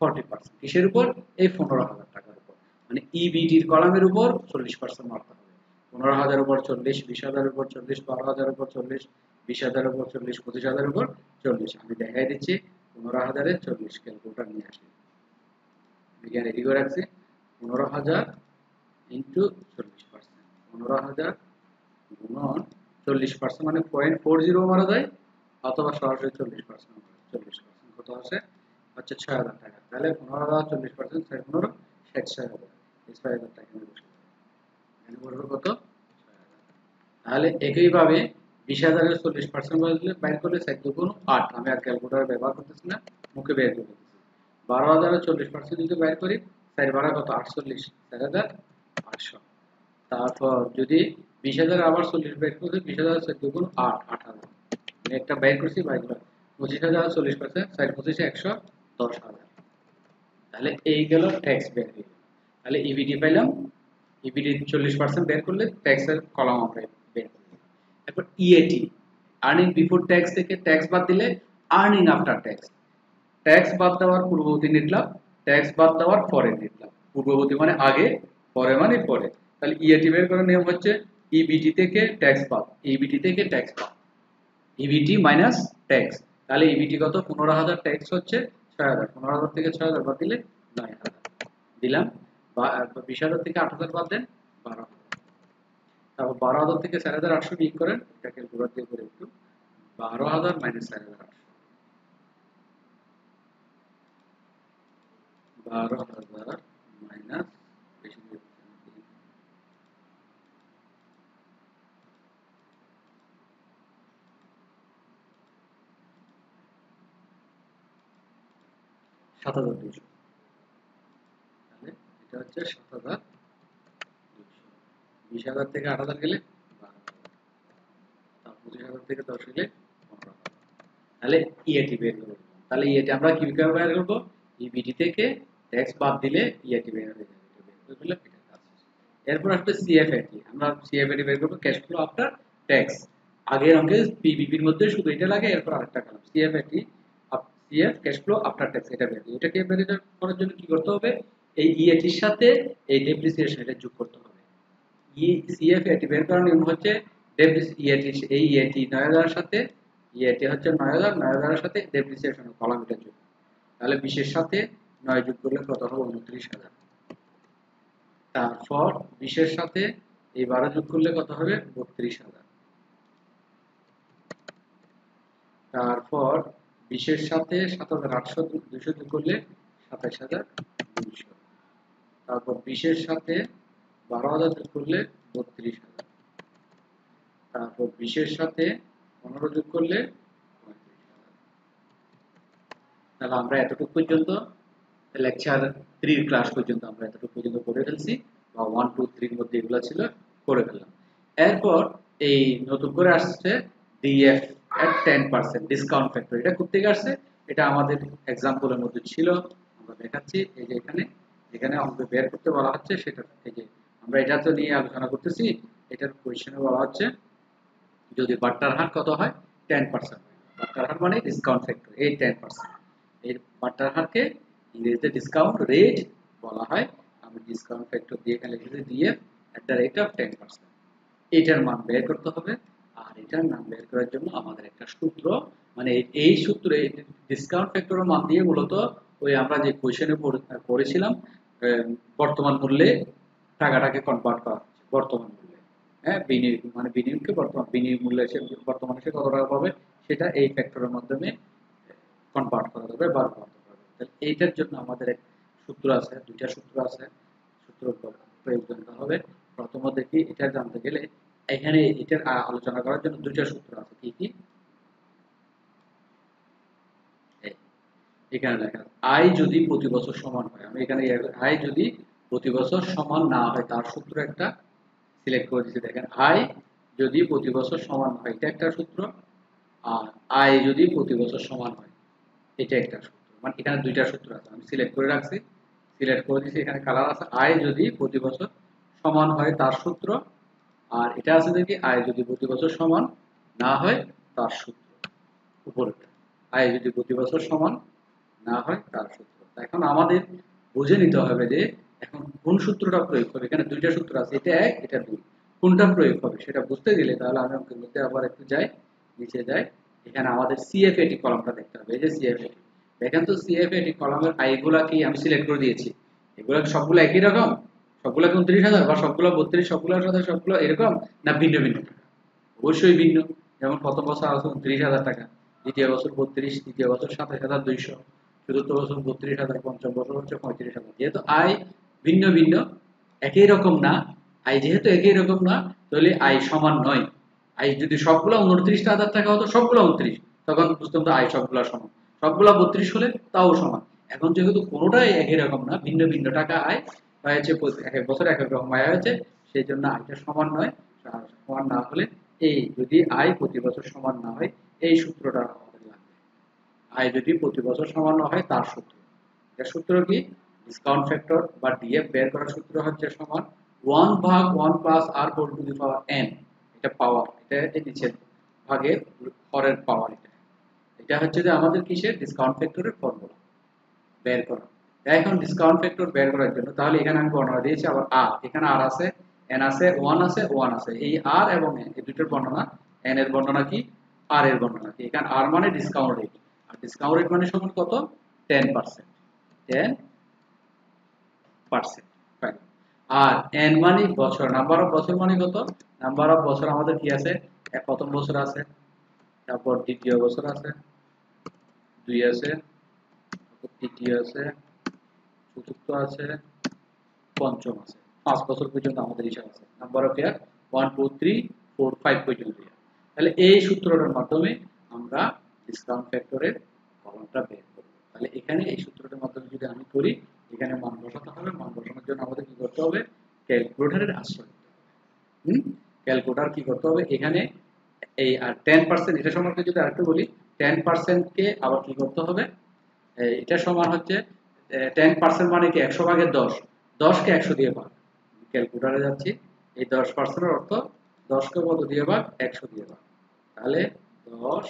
40%, কিসের উপর, এই 15,000 টাকার উপর, মানে ইবিটির কলামের উপর 40% মারতে হবে। 15,000 উপর 40, 20,000 উপর 40, 12,000 উপর 40, 20,000 উপর 40, 25,000 উপর 40। আমি দেখাই দিচ্ছি 15,000 এ 40, ক্যালকুলেটর নিয়ে আসি, বিজ্ঞান রেডি করে রাখছি। 15,000 ইন্টু 40%, 15,000 গুণন 40% মানে 0.40 মারা যায়, অথবা সরাসরি 40%, 40% কত আসে, হচ্ছে 6,000 টাকা। তাহলে 15,000 40%, 6,15 66,000, 6,000 টাকা নিয়ে বসে এখানে বলবো কত, 6,000। তাহলে একইভাবে 20,000 এর 40% বাইর করলে 4 দুগুণ 8, আমি আর ক্যালকুলেটর ব্যবহার করতেছি না, মুখে বের করে দিচ্ছি। 12,000 এর 40% যদি বাইর করি, 4 12 কত, 48, 4,800। তারপর যদি 20,000 আবার 40 বের করতে, 20,000 4 দুগুণ 8, 8,000, আমি একটা বের করছি, বাইর করলাম 25,000 40%, 4 25 110,000। তাহলে এই গেল ট্যাক্স বের হয়ে গেল। তাহলে ইবিটি পাইলাম, ইবিটি 40% বের করলে ট্যাক্সের কলাম আমরা বের করব। এরপর ইএটি, আর্নিং বিফোর ট্যাক্স থেকে ট্যাক্স বাদ দিলে আর্নিং আফটার ট্যাক্স, ট্যাক্স বাদ দেওয়ার পূর্ববর্তী নিলাম, ট্যাক্স বাদ দেওয়ার পরে নিলাম। পূর্ববর্তী মানে আগে, পরে মানে পরে। তাহলে ইএটি বের করার নিয়ম হচ্ছে ইবিটি থেকে ট্যাক্স বাদ, ইবিটি থেকে ট্যাক্স বাদ, ইবিটি মাইনাস ট্যাক্স। তাহলে ইবিটি কত, 15,000, ট্যাক্স হচ্ছে 6,000, 15,000 থেকে 6,000 বাদ দিলে 9,000 দিলাম। 20,000 থেকে 8,000 বাদ দেন 12,000। তারপর 12,000 থেকে 4,800 বিয়োগ করেন, এটা ক্যালকুলেটর দিয়ে করে একটু, 12,000 মাইনাস 4,800, 12,000 মাইনাস বেশি 7,200, তাহলে এটা হচ্ছে 7,200। 20,000 থেকে 8,000 গেলে 12,000, তার 25,000 থেকে 10 গেলে 15,000। তাহলে ইএটি বের করব। তাহলে ইএটি আমরা কিভাবে বের করব? ইবিটি থেকে ট্যাক্স বাদ দিলে ইএটি বের হয়ে যাবে। এটা বের করে দিলে এটা কাজ শেষ। এরপর আসবে সিএফএটি। আমরা সিএফএটি বের করব, ক্যাশ ফ্লো আফটার ট্যাক্স। আগের অঙ্কে পিবিপির মধ্যে শুধু এটা লাগে, এরপর আরেকটা column CFAT, CF cash flow after tax. এটা বের এটাকে বের করার জন্য কি করতে হবে? এই ইএটির সাথে এই ডেপ্রিসিয়েশন এটা যোগ করতে হবে। সিএফএটি বের করার নিয়ম হচ্ছে ইএটি, এই ইএটি 9,000 এর সাথে ইএটি হচ্ছে 9,000, 9,000 এর সাথে ডেপ্রিসিয়েশন কলাম এটা যোগ। তাহলে 20 এর সাথে 9 যোগ করলে কত হবে? 29,000। তারপর 20 এর সাথে এই 12 যোগ করলে কত হবে? 32,000। তারপর 20 এর সাথে 7,800 200 যোগ করলে 27,200। তারপর 20 এর সাথে 12,000 যোগ করলে 32,000। তারপর 20 এর সাথে 15 যোগ করলে 35,000। তাহলে আমরা এতটুকু পর্যন্ত লেকচার 3 ক্লাস পর্যন্ত আমরা এতটুকু পর্যন্ত করে ফেলছি, বা 1 2 3 এর মধ্যে এগুলো ছিল করে ফেললাম। এরপর এই নতুন করে আসছে ডিএফ এট 10% ডিসকাউন্ট ফ্যাক্টর। এটা করতে আসছে, এটা আমাদের এক্সাম্পলের মধ্যে ছিল, আমরা দেখাচ্ছি। এই যে এখানে যেখানে অঙ্ক বের করতে বলা হচ্ছে সেটা, এই যে আমরা এটা তো নিয়ে আলোচনা করতেছি, এটার কোয়েশ্চেনে বলা হচ্ছে যদি বাট্টার হার কত হয়? 10%। বাট্টার হার মানে ডিসকাউন্ট ফ্যাক্টর, এই 10%। এই বাট্টার হারকে ইংরেজিতে ডিসকাউন্ট রেট বলা হয়। আমি ডিসকাউন্ট ফ্যাক্টর দিয়ে এখানে লিখেছি DF at the rate of 10%। এটার মান বের করতে হবে। আর এটার মান বের করার জন্য আমাদের একটা সূত্র, মানে এই সূত্রে ডিসকাউন্ট ফ্যাক্টরের মান দিয়ে মূলত ওই আমরা যে কোয়েশ্চেনে পড়েছিলাম বর্তমান মূল্যে টাকাটাকে কনভার্ট করা হচ্ছে বর্তমান মূল্যে। হ্যাঁ, বিনিয়োগ মানে বিনিয়োগকে বর্তমান বিনিয়োগ মূল্যে এসে বর্তমানে সে কত টাকা পাবে সেটা এই ফ্যাক্টরের মাধ্যমে কনভার্ট করা যাবে বা রূপান্তর করা যাবে। তাহলে এইটার জন্য আমাদের এক সূত্র আছে, দুইটা সূত্র আছে। সূত্র প্রয়োগ করতে হবে। প্রথমত দেখি এটা জানতে গেলে এখানে এটার আলোচনা করার জন্য দুইটা সূত্র আছে। কি কি? এখানে লেখা আয় যদি প্রতি বছর সমান হয়, আমি এখানে আয় যদি প্রতি বছর সমান না হয় তার সূত্র একটা সিলেক্ট করে দিচ্ছি। দেখেন, আয় যদি প্রতি বছর সমান হয় এটা একটা সূত্র, আর আয় যদি প্রতি বছর সমান হয় এটা একটা সূত্র। মানে এখানে দুইটা সূত্র আছে, আমি সিলেক্ট করে রাখছি, সিলেক্ট করে দিচ্ছি। এখানে কালার আছে আয় যদি প্রতি বছর সমান হয় তার সূত্র, আর এটা আছে দেখি আয় যদি প্রতি বছর সমান না হয় তার সূত্র। উপরেরটা আয় যদি প্রতি বছর সমান না হয় তার সূত্র। এখন আমাদের বুঝে নিতে হবে যে এখন কোন সূত্রটা প্রয়োগ হবে। এখানে দুইটা সূত্র আছে, এটা এক এটা দুই, কোনটা প্রয়োগ হবে সেটা বুঝতে গেলে তাহলে আমি অঙ্কের মধ্যে আবার একটু যাই, নিচে যাই। এখানে আমাদের সিএফএটি কলামটা দেখতে হবে। এই যে সিএফএটি, দেখেন তো সিএফএটি কলামের আইগুলা কি আমি সিলেক্ট করে দিয়েছি। এগুলো সবগুলো একই রকম? সবগুলো 29,000 বা সবগুলো 32, সবগুলোর সাথে সবগুলো এরকম, না ভিন্ন ভিন্ন টাকা? অবশ্যই ভিন্ন। যেমন প্রথম বছর আছে 29,000 টাকা, দ্বিতীয় বছর 32, তৃতীয় বছর 27,200, চতুর্থ বছর 32,000, পঞ্চম বছর হচ্ছে 35,000। যেহেতু আয় ভিন্ন ভিন্ন, একই রকম না, আয় যেহেতু একই রকম না, তাহলে আয় সমান নয়। আয় যদি সবগুলো 29,000 টাকা হতো, সবগুলো 29, তখন বুঝতাম তো আয় সবগুলো সমান। সবগুলো 32 হলে তাও সমান। এখন যেহেতু কোনোটাই একই রকম না, ভিন্ন ভিন্ন টাকা আয় হয়েছে, এক এক বছর এক এক রকম আয় হয়েছে, সেই জন্য আয়টা সমান নয়। সমান না হলে এই যদি আয় প্রতি বছর সমান না হয়, এই সূত্রটা আমাদের লাগবে। আয় যদি প্রতি বছর সমান না হয় তার সূত্র। এর সূত্র কি? ডিসকাউন্ট ফ্যাক্টর বা ডিএফ বের করার সূত্র হচ্ছে সমান 1 ভাগ 1 plus r whole to the power n। এটা পাওয়ার, এটা এই নিচের ভাগের হরের পাওয়ার। এটা হচ্ছে যে আমাদের কিসের ডিসকাউন্ট ফ্যাক্টরের ফর্মুলা বের করা। এখন ডিসকাউন্ট ফ্যাক্টর বের করার জন্য তাহলে এখানে আমি বর্ণনা দিয়েছি আবার আর, এখানে আর আছে, n আছে, 1 আছে, 1 আছে। এই আর এবং n এই দুটোর বর্ণনা, n এর বর্ণনা কি, আর এর বর্ণনা কি। এখানে আর মানে ডিসকাউন্ট রেট, আর ডিসকাউন্ট রেট মানে সমান কত? 10%। 10%। ফাইন। আর n মানে বছর, নাম্বার অফ বছর মানে কত? নাম্বার অফ বছর আমাদের কি আছে? প্রথম বছর আছে, তারপর দ্বিতীয় বছর আছে, 2 আছে, তৃতীয় আছে, চতুর্থ আছে, পঞ্চম আছে, 5 বছর পর্যন্ত আমাদের হিসাব আছে। নাম্বার অফ ইয়ার 1 2 3 4 5 পর্যন্ত। তাহলে এই সূত্রটার মাধ্যমে আমরা ডিসকাউন্ট ফ্যাক্টরের কলমটা বের করব। তাহলে এখানে এই সূত্রটার মাধ্যমে যদি আমি করি, এখানে মান বসাতে হবে। মান বসানোর জন্য আমাদের কি করতে হবে? ক্যালকুলেটরের আশ্রয় নিতে হবে। ক্যালকুলেটর কি করতে হবে? এখানে এই আর 10% এটা সম্পর্কে যদি আরেকটু বলি, 10% কে আবার কি করতে হবে? এটা সমান হচ্ছে 10% মানে কি 100 ভাগের 10, 10 কে 100 দিয়ে ভাগ। ক্যালকুলেটরে যাচ্ছি, এই 10% এর অর্থ 10 কে কত দিয়ে ভাগ? 100 দিয়ে ভাগ। তাহলে 10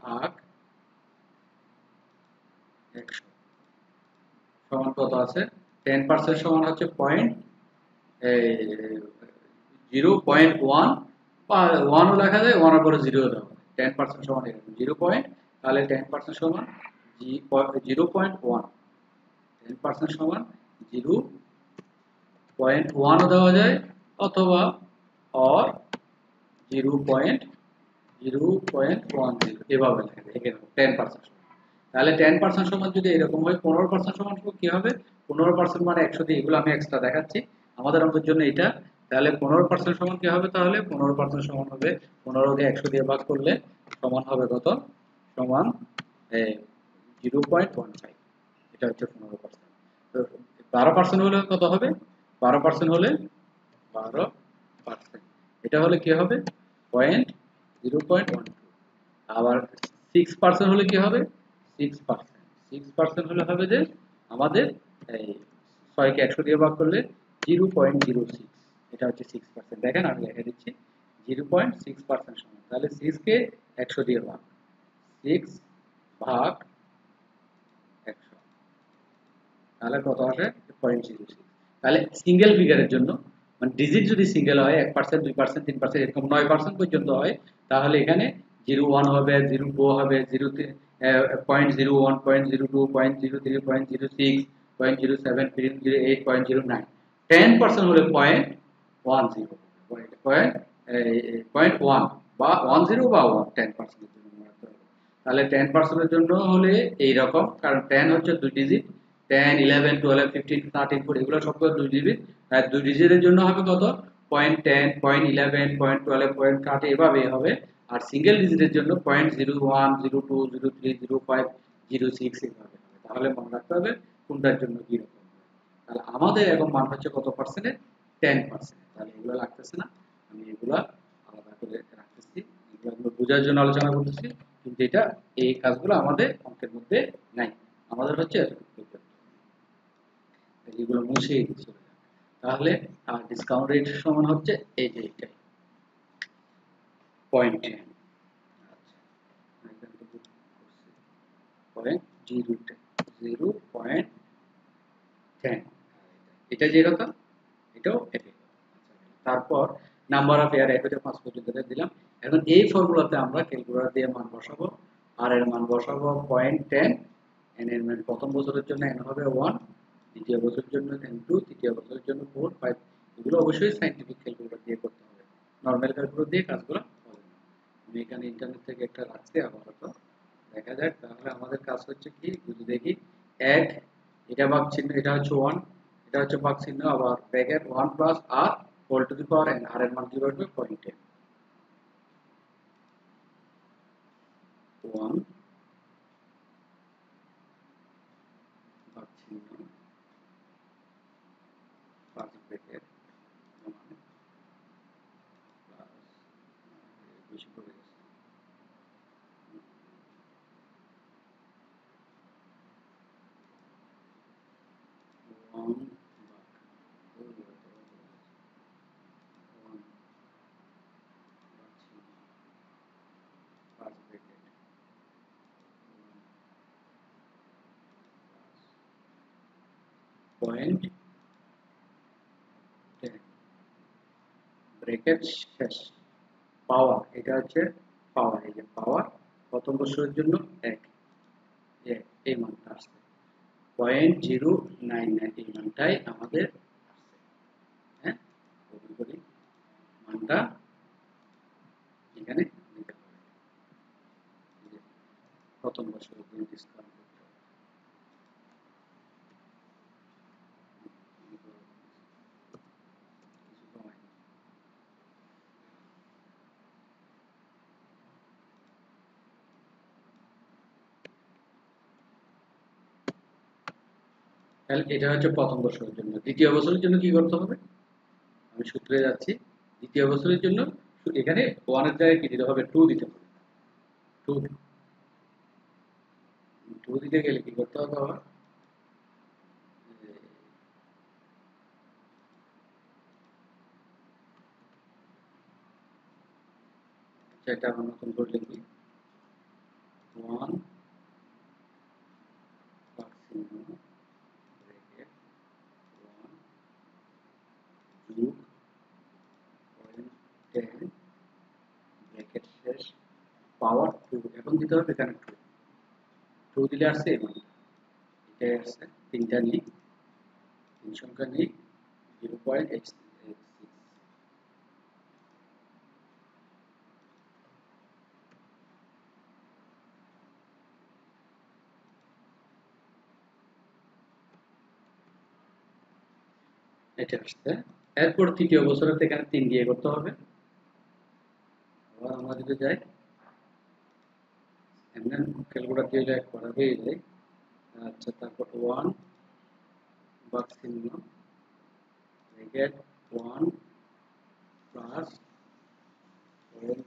ভাগ 100 সমান কত আছে? 10% সমান হচ্ছে 0.1 বা 1 ও লেখা যায়, 1 এর পরে 0 দেওয়া হয়। 10% সমান এরকম 0 পয়েন্ট, তাহলে 10% সমান 0.1, 10% সমান 0.1 ও দেওয়া যায়, অথবা or 0.10 এভাবে লেখা যায়। এখানে 10% সমান। তাহলে 10% সমান যদি এরকম হয়, 15% সমান কি হবে? 15% মানে 100 দিয়ে, এগুলো আমি এক্সট্রা দেখাচ্ছি আমাদের অঙ্কের জন্য এটা। তাহলে 15% সমান কি হবে? তাহলে 15% সমান হবে 15 কে 100 দিয়ে ভাগ করলে সমান হবে কত? সমান 0.15। এটা হচ্ছে 15%। তো 12% হলে কত হবে? 12% হলে 12%, এটা হলে কি হবে? 0.12। আবার 6% হলে কি হবে? 6%, 6% হলে হবে যে আমাদের এই 6 কে 100 দিয়ে ভাগ করলে 0.06, এটা হচ্ছে 6%। দেখেন আমি লিখে দিচ্ছি 0.6% সমান, তাহলে 6 কে 100 দিয়ে ভাগ, 6 ভাগ 100, তাহলে কত আসে? 0.06। তাহলে সিঙ্গেল ফিগারের জন্য, মানে ডিজিট যদি সিঙ্গেল হয় 1% 2% 3% এরকম 9% পর্যন্ত হয়, তাহলে এখানে 01 হবে, 02 হবে, 0.01 0.02 0.03 0.06 0.07 0.08 0.09। 10% হলে 0.10, 0.1 বা 10 বা 10% এর জন্য মনে রাখতে হবে। তাহলে 10% এর জন্য হলে এইরকম, কারণ 10 হচ্ছে 2 ডিজিট, 10 11 12 15 13 14 এগুলো সবগুলো 2 ডিজিট। আর 2 ডিজিটের জন্য হবে কত? 0.10 0.11 0.12 0.30 এভাবে হবে। আর সিঙ্গেল ডিজিটের জন্য 0.01 02 03 05 06 এভাবে হবে। তাহলে মনে রাখতে হবে কোনটার জন্য কি রকম হবে। তাহলে আমাদের এখন মান হচ্ছে কত পার্সেন্টে? 10%। তাহলে এগুলো লাগতেছে না, আমি এগুলা আলাদা করে রাখতেছি, এগুলো বোঝার জন্য আলোচনা করতেছি, কিন্তু এটা এই কাজগুলো আমাদের অঙ্কের মধ্যে নাই। আমাদের হচ্ছে এগুলো মুছে দিচ্ছে। তাহলে ডিসকাউন্ট রেট সমান হচ্ছে এই যে এটাই 0.10, আচ্ছা 0.10, এটা যে কথা, এটাও একই কথা। তারপর নাম্বার অফ এয়ার 1 থেকে 5 পর্যন্ত দিলাম। এখন এই ফর্মুলাতে আমরা ক্যালকুলেটর দিয়ে মান বসাবো। আর এর মান বসাবো 0.10, এন এর মান প্রথম বছরের জন্য n হবে 1, দ্বিতীয় বছরের জন্য n 2, তৃতীয় বছরের জন্য 4 5। এগুলো অবশ্যই সায়েন্টিফিক ক্যালকুলেটর দিয়ে করতে হবে, নরমাল ক্যালকুলেটর দিয়ে কাজগুলো হবে না। আমি এখানে ইন্টারনেট থেকে একটা রাখছি, আপাতত দেখা যাক। তাহলে আমাদের কাজ হচ্ছে কি, যদি দেখি 1, এটা ভাগ চিহ্ন, এটা হচ্ছে 1, এটা হচ্ছে ভাগ চিহ্ন, আবার bracket 1 plus r whole to the power n, r এর মান কি বসবে? 0.10, 1 ভাগ চিহ্ন প্লাস ব্র্যাকেট প্লাস, বেশি করে গেছে, 1 0.10 ব্র্যাকেট শেষ, পাওয়ার, এটা হচ্ছে পাওয়ার, এই যে পাওয়ার প্রথম বছরের জন্য 1, এই মানটা আসছে 0.099, এই মানটাই আমাদের আসছে। হ্যাঁ, কপি করি, মানটা এখানে নিতে হবে। প্রথম বছরের জন্য ডিসকাউন্ট করতে হবে। তাহলে এটা হচ্ছে প্রথম বছরের জন্য। দ্বিতীয় বছরের জন্য কি করতে হবে? আমি সূত্রে যাচ্ছি। দ্বিতীয় বছরের জন্য এখানে 1 এর জায়গায় কি দিতে হবে? 2 দিতে হবে। 2 2 দিতে গেলে কি করতে হবে আবার? এটা আমরা নতুন করে লিখি। 1 maximum bracket 1 যোগ 0.10 ব্র্যাকেট শেষ পাওয়ার 2। এখন দিতে হবে এখানে 2 দিলে আসছে এবং এটাই আসছে। তিনটা নিই, তিন সংখ্যা নিই 0.86। এটা আসছে। এরপর তৃতীয় বছরের এখানে 3 দিয়ে করতে হবে। আবার আমরা যদি যাই এমনি ক্যালকুলেটর দিয়ে যাই করা হয়ে যায়। আচ্ছা, তারপর 1 maximum bracket 1 plus 10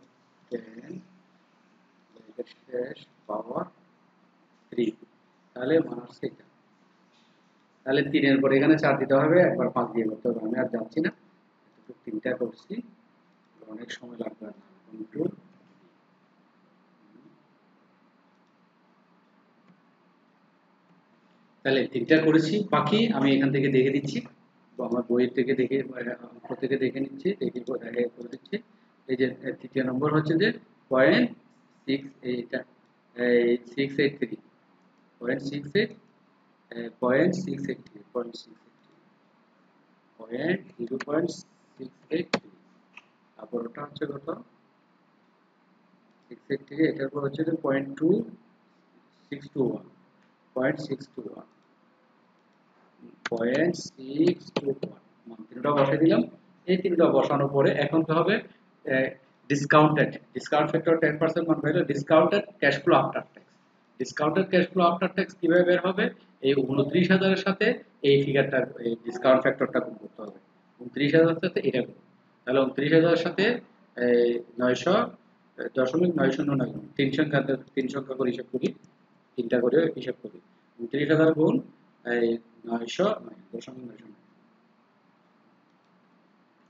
ব্র্যাকেট শেষ পাওয়ার 3। তাহলে মান আসছে এটা। তাহলে 3 এর পরে এখানে 4 দিতে হবে, একবার 5 দিয়ে করতে হবে। আমি আর যাচ্ছি না, এতটুকু 3টা করছি, অনেক সময় লাগবে না। কিন্তু তাহলে 3টা করেছি, বাকি আমি এখান থেকে দেখে দিচ্ছি, আমার বইয়ের থেকে দেখে অঙ্ক থেকে দেখে নিচ্ছি, দেখে করে দিচ্ছি। এই যে তৃতীয় নম্বর হচ্ছে যে 0.6, এইটা 683, 0.68, 0.683, 0.683। তারপর ওটা হচ্ছে কত? 683, এটার পর হচ্ছে যে 0.2621, 0.621, 0.621 তিনটা বসাই দিলাম। এই তিনটা বসানোর পরে এখন তো হবে ডিসকাউন্ট ফ্যাক্টর 10% মান পাইলে discounted cash flow after tax. Discounted cash flow after tax কিভাবে বের হবে? এই 29,000 এর সাথে এই ফিগারটা, এই ডিসকাউন্ট ফ্যাক্টরটা গুণ করতে হবে। 29,000 এর সাথে এটা গুণ। তাহলে 29,000 এর সাথে এই 900.909, তিন সংখ্যা করে হিসাব করি, তিনটা করে হিসাব করি। 29,000 গুণ এই 900.909,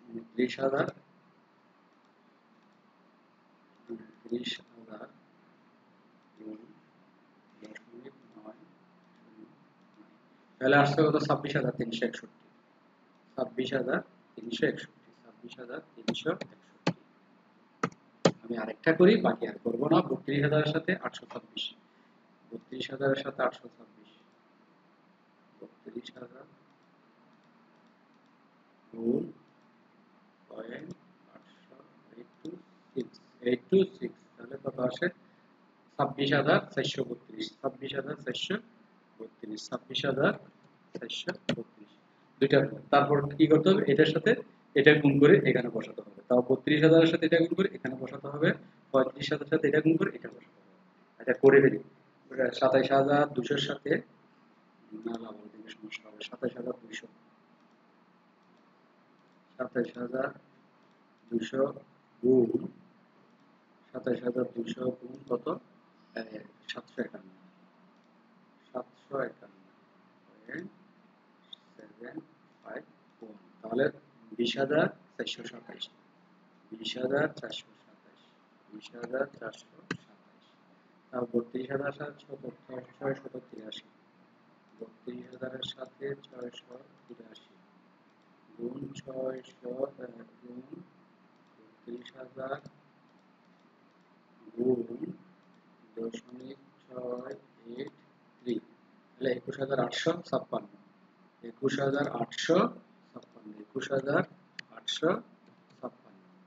29,000 গুণ 0.909, তাহলে আসছে কত? 26,361, 26,361, 26,361। আমি আরেকটা করি, বাকি আর করবো না। 32,000 এর সাথে 826, 32,000 এর সাথে 826, 32,000 গুণ 0.826, তাহলে কত আসে? 26,432, 26,432, 26,432। দুইটা। তারপর কি করতে হবে? এটার সাথে এটা গুণ করে এখানে বসাতে হবে। তাও 32,000 এর সাথে এটা গুণ করে এখানে বসাতে হবে, 35,000 এর সাথে এটা গুণ করে এটা বসাতে হবে। এটা করে ফেলি। 27,200 সাথে না লাগাবো, দিকে সমস্যা হবে। 27,200, 27,200 গুণ 27,200 গুণ কত? 751, 751.751, তাহলে 20,427, 20,427, 20,427। তাও 32,683, 32,000 এর সাথে 683 গুণ 600 গুণ 32,000 গুণ 0.683, তাহলে 21,856, 21,856, 21,856।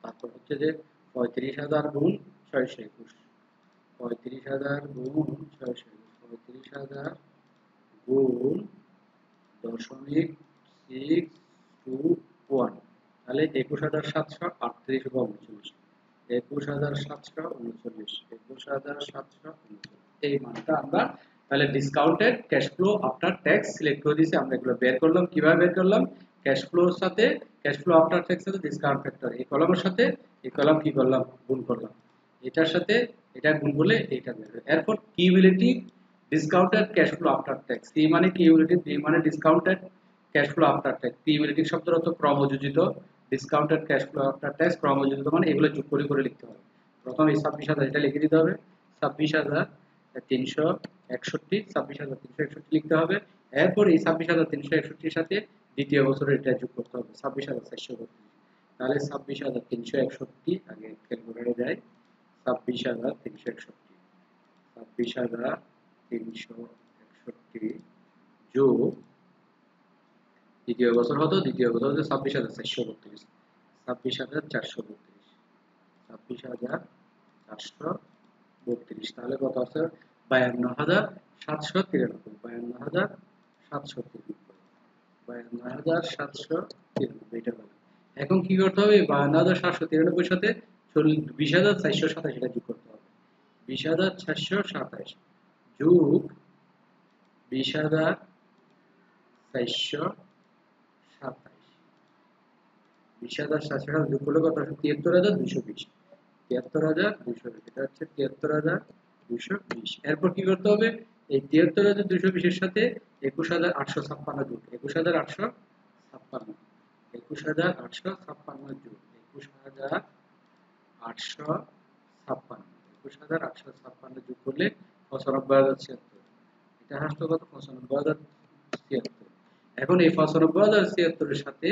তারপর হচ্ছে যে 35,000 গুণ 621, 35,000 গুণ 621, 35,000 গুণ 0.621, তাহলে 21,738 বা 39, 21,739, 21,739, এই মানটা আমরা তাহলে discounted cash flow after tax select করে দিয়েছি, আমরা এগুলো বের করলাম। কিভাবে বের করলাম? ক্যাশ ফ্লোর সাথে ক্যাশ ফ্লো আফটার ট্যাক্স সাথে ডিসকাউন্ট ফ্যাক্টর, এই কলামের সাথে এই কলাম কি করলাম? গুণ করলাম। এটার সাথে এটা গুণ করলে এটা বের হবে। এরপর cumulative discounted cash flow after tax, C মানে কিউমুলেটিভ, ডি মানে discounted cash flow after tax. Cumulative শব্দের অর্থ ক্রমযোজিত, discounted cash flow after tax ক্রমযোজিত মানে এগুলো যোগ করে করে লিখতে হবে। প্রথমে এই 26,000 এটা লিখে দিতে হবে, 26,361, 26,361 লিখতে হবে। এরপর এই 26,361 সাথে দ্বিতীয় বছরের এটা যোগ করতে হবে 26,432। তাহলে 26,361 আগে ক্যালকুলেটরে যায়, 26,361, 26,361 যোগ দ্বিতীয় বছর হতো, দ্বিতীয় বছর হচ্ছে 26,432, 26,432, 26,432। তাহলে কত আছে? 52,793, 52,793, 52,793 এটা হবে। এখন কি করতে হবে? 52,793 সাথে 20,427 এটা যোগ করতে হবে। 20,427 যোগ 20,427, 20,700 যোগ করলে কত আসে? 73,220, 73,220, এটা হচ্ছে 73,220। এরপর কি করতে হবে? এই 73,220 এর সাথে 21,856 যোগ, 21,856, 21,856 যোগ 21,856, 21,856 যোগ করলে 95,076, এটা আসতো কত? 95,076। এখন এই 95,076 এর সাথে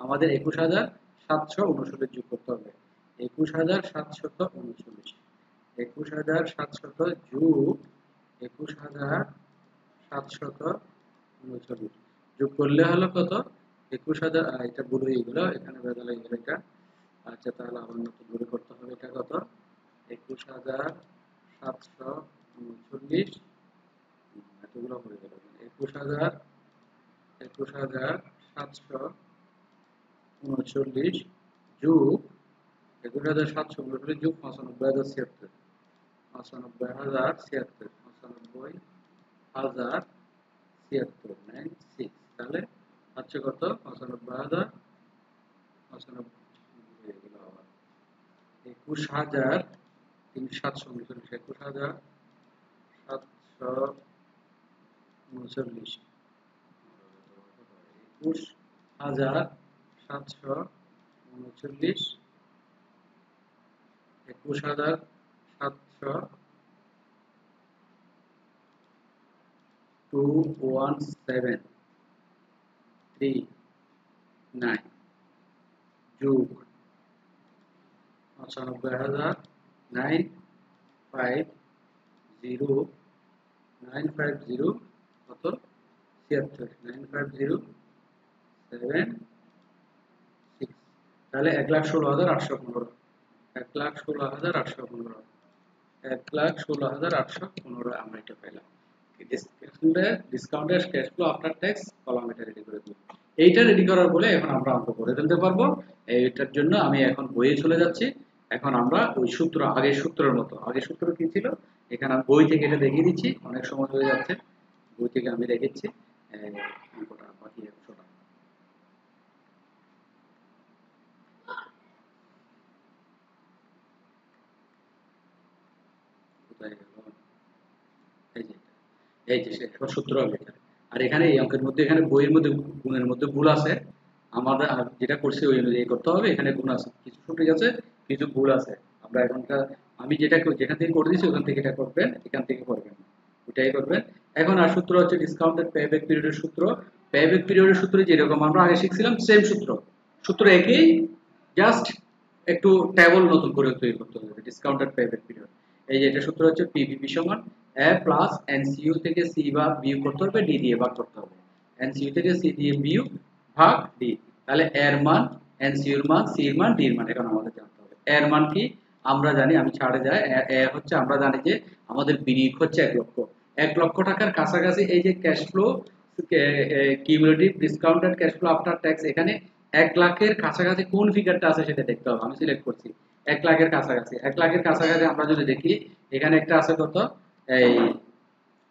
আমাদের 21,739 যোগ করতে হবে। 21,739, 21,700 যোগ 21,739 যোগ করলে হলো কত? 21,000, এটা ভুল হয়ে গেল, এখানে বেদলা গেল এটা। আচ্ছা, তাহলে আবার নতুন করে করতে হবে। এটা কত? 21,739, এতগুলো হয়ে গেল। 21,739 যোগ 21,739 যোগ 95,076, 95,076, 95,076, তাহলে হচ্ছে কত? 95,000, 21,339, 21,739, 21,739, 21,739 যোগ 95,950 কত? 76, 95076, তাহলে 1,16,815, 1,16,815, 1,16,815 আমরা এটা পেলাম। Discounted cash flow after tax column এটা রেডি করে দিই। এইটা রেডি করার বলে এখন আমরা অঙ্ক করে ফেলতে পারবো। এইটার জন্য আমি এখন বইয়ে চলে যাচ্ছি। এখন আমরা ওই সূত্র, আগের সূত্রের মতো, আগের সূত্র কি ছিল এখানে আমি বই থেকে এটা দেখিয়ে দিচ্ছি, অনেক সময় হয়ে যাচ্ছে, বই থেকে আমি রেখেছি অঙ্কটা, বাকি অংশটা। কোথায় গেল? এই যে এই যে এখন সূত্র হবে এটা। আর এখানে এই অঙ্কের মধ্যে, এখানে বইয়ের মধ্যে গুণের মধ্যে ভুল আছে, আমাদের যেটা করছি ওই অনুযায়ী করতে হবে। এখানে গুণ আছে, কিছু সঠিক আছে, কিছু ভুল আছে। আমরা এখনকার আমি যেটা যেখান থেকে করে দিয়েছি ওখান থেকে এটা করবেন, এখান থেকে করবেন না, ওইটাই করবেন। এখন আর সূত্র হচ্ছে ডিসকাউন্টেড পেব্যাক পিরিয়ডের সূত্র। পেব্যাক পিরিয়ডের সূত্র যেরকম আমরা আগে শিখছিলাম সেম সূত্র, সূত্র একই, জাস্ট একটু টেবল নতুন করে তৈরি করতে হবে। ডিসকাউন্টেড পেব্যাক পিরিয়ড, এই যে এটা সূত্র হচ্ছে পিভিপি সমান a প্লাস এনসিইউ থেকে সি বা বিয়োগ করতে হবে, ডি দিয়ে ভাগ করতে হবে। এনসিইউ থেকে সি দিয়ে বিয়োগ ভাগ ডি, তাহলে এর মান, এনসিইউর মান, সি এর মান, ডি এর মান এখন আমাদের জানতে হবে। এর মান কি আমরা জানি, আমি ছাড়ে যাই, এ হচ্ছে আমরা জানি যে আমাদের বিনিয়োগ হচ্ছে 1 লক্ষ। 1 লক্ষ টাকার কাছাকাছি এই যে cash flow cumulative discounted cash flow after tax, এখানে 1 লাখের কাছাকাছি কোন ফিগারটা আছে সেটা দেখতে হবে। আমি সিলেক্ট করছি 1 লাখের কাছাকাছি। 1 লাখের কাছাকাছি আমরা যদি দেখি, এখানে একটা আছে কত? এই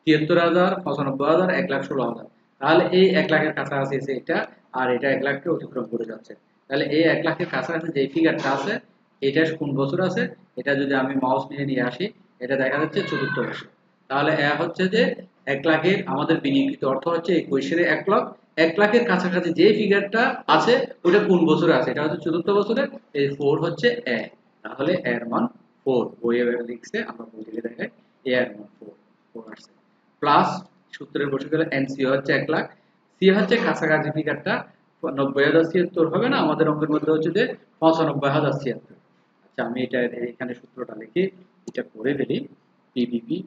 ৭৩,০০০, ৯৫,০০০, ১,১৬,০০০। তাহলে এই ১ লাখের কাছাকাছি আছে এটা, আর এটা ১ লাখকে অতিক্রম করে যাচ্ছে। তাহলে এই ১ লাখের কাছাকাছি যে ফিগারটা আছে এটা কোন বছর আছে, এটা যদি আমি মাউস নিয়ে আসি, এটা দেখা যাচ্ছে চতুর্থ বছর। তাহলে হচ্ছে যে ১ লাখের আমাদের বিনিয়োগকৃত অর্থ হচ্ছে এই কোয়েশ্চেনে ১ লাখ, ১ লাখের কাছাকাছি যে ফিগারটা আছে ওটা কোন বছরে আছে, এটা হচ্ছে চতুর্থ বছরে। এই 4 হচ্ছে এ, তাহলে এর মান 4 বইয়ে লিখছে, আমরা বই থেকে দেখাই এর মান 4 আসছে। প্লাস সূত্রের বসে গেলে এনসি হচ্ছে ১ লাখ, সি হচ্ছে কাছাকাছি ফিগারটা ৯০,০৭৬ হবে না আমাদের অঙ্কের মধ্যে হচ্ছে যে ৯৫,০৭৬। আচ্ছা আমি এটা এখানে সূত্রটা লিখি, এটা করে ফেলি। পিবিপি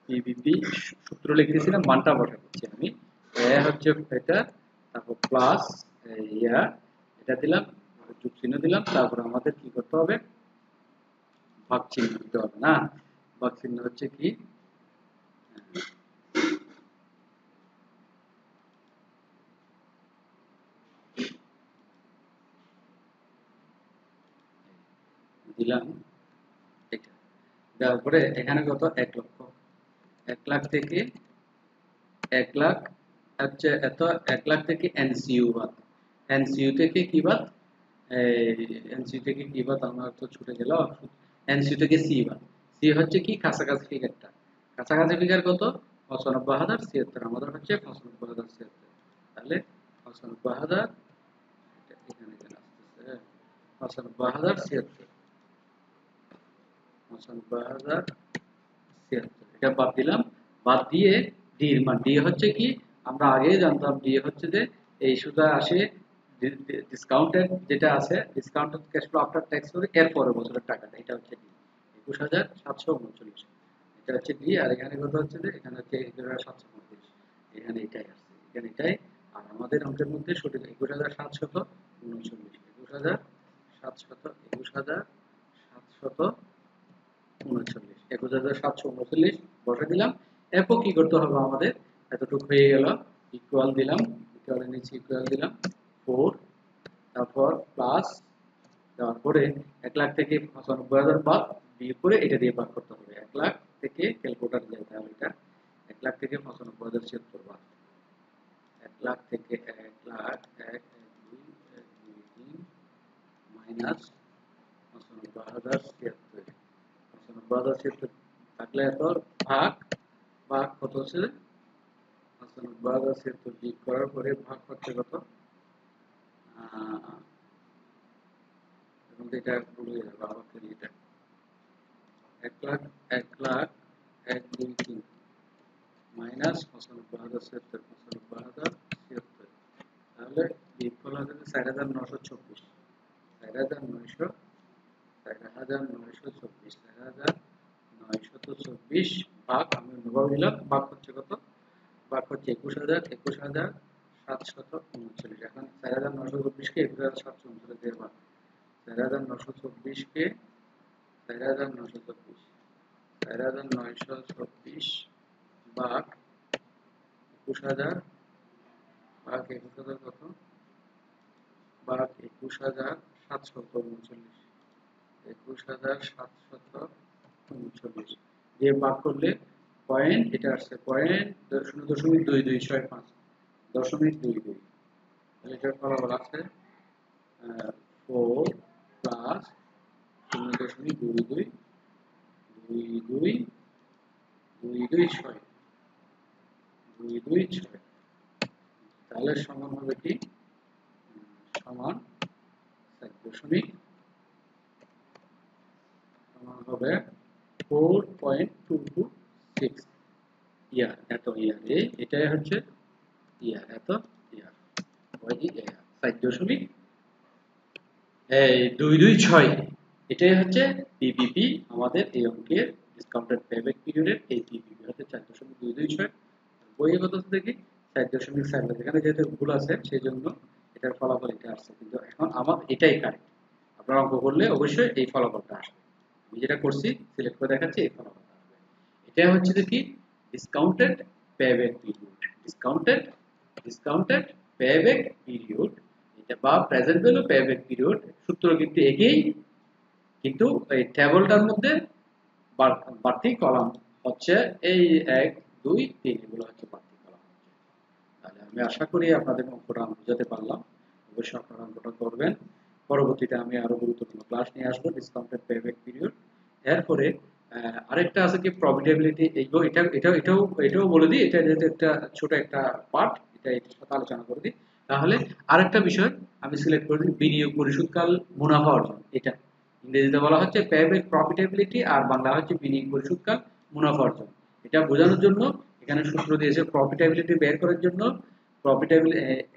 পিবিপি সূত্র লিখতেছিলাম, মানটা বসাচ্ছি আমি। এ হচ্ছে এটা, তারপর প্লাস ইয়া এটা দিলাম, যোগ চিহ্ন দিলাম, তারপর আমাদের কি করতে হবে, ভাগ চিহ্ন দিতে হবে না। ভাগ চিহ্ন হচ্ছে কি, দিলাম এটা, দেওয়ার পরে এখানে কত, ১ লক্ষ, ১ লাখ থেকে ১ লাখ হচ্ছে এত, ১ লাখ থেকে এনসিইউ বাদ, এনসিইউ থেকে কি বাদ, এনসিইউ থেকে কি বাদ, আমার তো ছুটে গেল, এনসিইউ থেকে সি বাদ। সি হচ্ছে কি কাছাকাছি ফিগারটা, কাছাকাছি ফিগার কত, ৯৫,০৭৬, আমাদের হচ্ছে ৯৫,০৭৬। তাহলে ৯৫,০০০ এখানে কেন আসতেছে, ৯৫,০৭৬, ৯৫,০৭৬ এটা বাদ দিলাম। বাদ দিয়ে ডি এর মান, ডি হচ্ছে কি, আমরা আগে জানতাম ডি হচ্ছে যে এই সুদা আসে ডিসকাউন্টেড যেটা আছে, discounted cash flow after tax করে এর পরের বছরের টাকাটা, এটা হচ্ছে ডি ২১,৭৩৯, এটা হচ্ছে ডি। আর এখানে কত হচ্ছে যে, এখানে হচ্ছে ২১,৭৩৯, এখানে এটাই আসছে, এখানে এটাই। আর আমাদের অঙ্কের মধ্যে সঠিক ২১,৭৩৯, ২১,৭৩৯, ২১,৭৩৯ বসে দিলাম। এরপর কি করতে হবে আমাদের, এতটুকু হয়ে গেল, ইকুয়াল দিলাম, ইকুয়ালের নিচে ইকুয়াল দিলাম 4, তারপর প্লাস দেওয়ার পরে ১ লাখ থেকে ৯৫,০০০ বাদ বিয়োগ করে এটা দিয়ে ভাগ করতে হবে। ১ লাখ থেকে ক্যালকুলেটর দিয়ে, তাহলে এটা ১ লাখ থেকে ৯৫,০৭৬ বাদ, ১ লাখ থেকে ১ লাখ ১ ২ ১ ২ ৩ মাইনাস ৯৫,০৭৬, ৯৫,০৭৬ থাকলে এত ভাগ, ভাগ কত হচ্ছে, ৯৫,০৭৬ বিয়োগ করার পরে ভাগ হচ্ছে কত, এখন এটা ভুলে যাবো, আবার করি এটা, ১ লাখ ১ লাখ ১ ২ ৩ মাইনাস ৯৫,০৭৬, ৯৫,০৭৬, তাহলে বিয়োগফল হবে ৪,৯২৪, ৪,৯২৪, ৪,৯২৪ ভাগ, আমি অনুভব দিলাম, ভাগ হচ্ছে কত, ভাগ হচ্ছে ২১,৭৩৯। এখন ৪,৯২৪ কে ২১,৭৩৯ দিয়ে ভাগ, ৪,৯২৪ কে ৪,৯২৪, ৪,৯২৪ ভাগ ২১,০০০, ভাগ ২১,০০০ কত, ভাগ ২১,৭৩৯, ২১,৭৩৯ দিয়ে ভাগ করলে পয়েন্ট এটা আসছে, পয়েন্ট ০.২২৬৫, ০.22, তাহলে এটার ফলাফল আছে 4 প্লাস ০.222226, তাহলে সমান হবে কি, সমান 4.226 ইয়ার, এত ইয়ার, এটাই হচ্ছে ইয়ার, এত ইয়ার, 4.226, এটাই হচ্ছে পিপিপি আমাদের এই অঙ্কের ডিসকাউন্টেড পেব্যাক পিরিয়ডের, এই পিপিপি হচ্ছে 4.226। বইয়ে কত দেখি 4.7, এখানে যেহেতু ভুল আছে সেই জন্য এটার ফলাফল এটা আসছে, কিন্তু এখন আমার এটাই কারেক্ট, আপনারা অঙ্ক করলে অবশ্যই এই ফলাফলটা আসবে। আমি যেটা করছি সিলেক্ট করে দেখাচ্ছি, এই ফলাফলটা আসবে। এটা হচ্ছে যে কি, discounted payback period, discounted payback period, এটা বা প্রেজেন্ট ভ্যালু পেব্যাক পিরিয়ড, সূত্র কিন্তু একই, কিন্তু এই টেবলটার মধ্যে বাড়তি কলাম হচ্ছে এই 1 2 3 এগুলো হচ্ছে বাড়তি কলাম। তাহলে আমি আশা করি আপনাদের অঙ্কটা আমি বুঝাতে পারলাম। অবশ্যই আপনারা অঙ্কটা করবেন। পরবর্তীতে আমি আরো গুরুত্বপূর্ণ ক্লাস নিয়ে আসবো ডিসকাউন্টেড পেব্যাক পিরিয়ড। এরপরে আরেকটা আছে কি প্রফিটেবিলিটি, এটাও বলে দিই, এটা যেহেতু একটা ছোট একটা পার্ট, এটার সাথে আলোচনা করে দিই। তাহলে আরেকটা বিষয় আমি সিলেক্ট করে দিই, বিনিয়োগ পরিশোধকাল মুনাফা অর্জন। এটা ইংরেজিতে বলা হচ্ছে পেব্যাক প্রফিটেবিলিটি, আর বাংলা হচ্ছে বিনিয়োগ পরিশোধকাল মুনাফা অর্জন। এটা বোঝানোর জন্য এখানে সূত্র দিয়েছে প্রফিটেবিলিটি বের করার জন্য।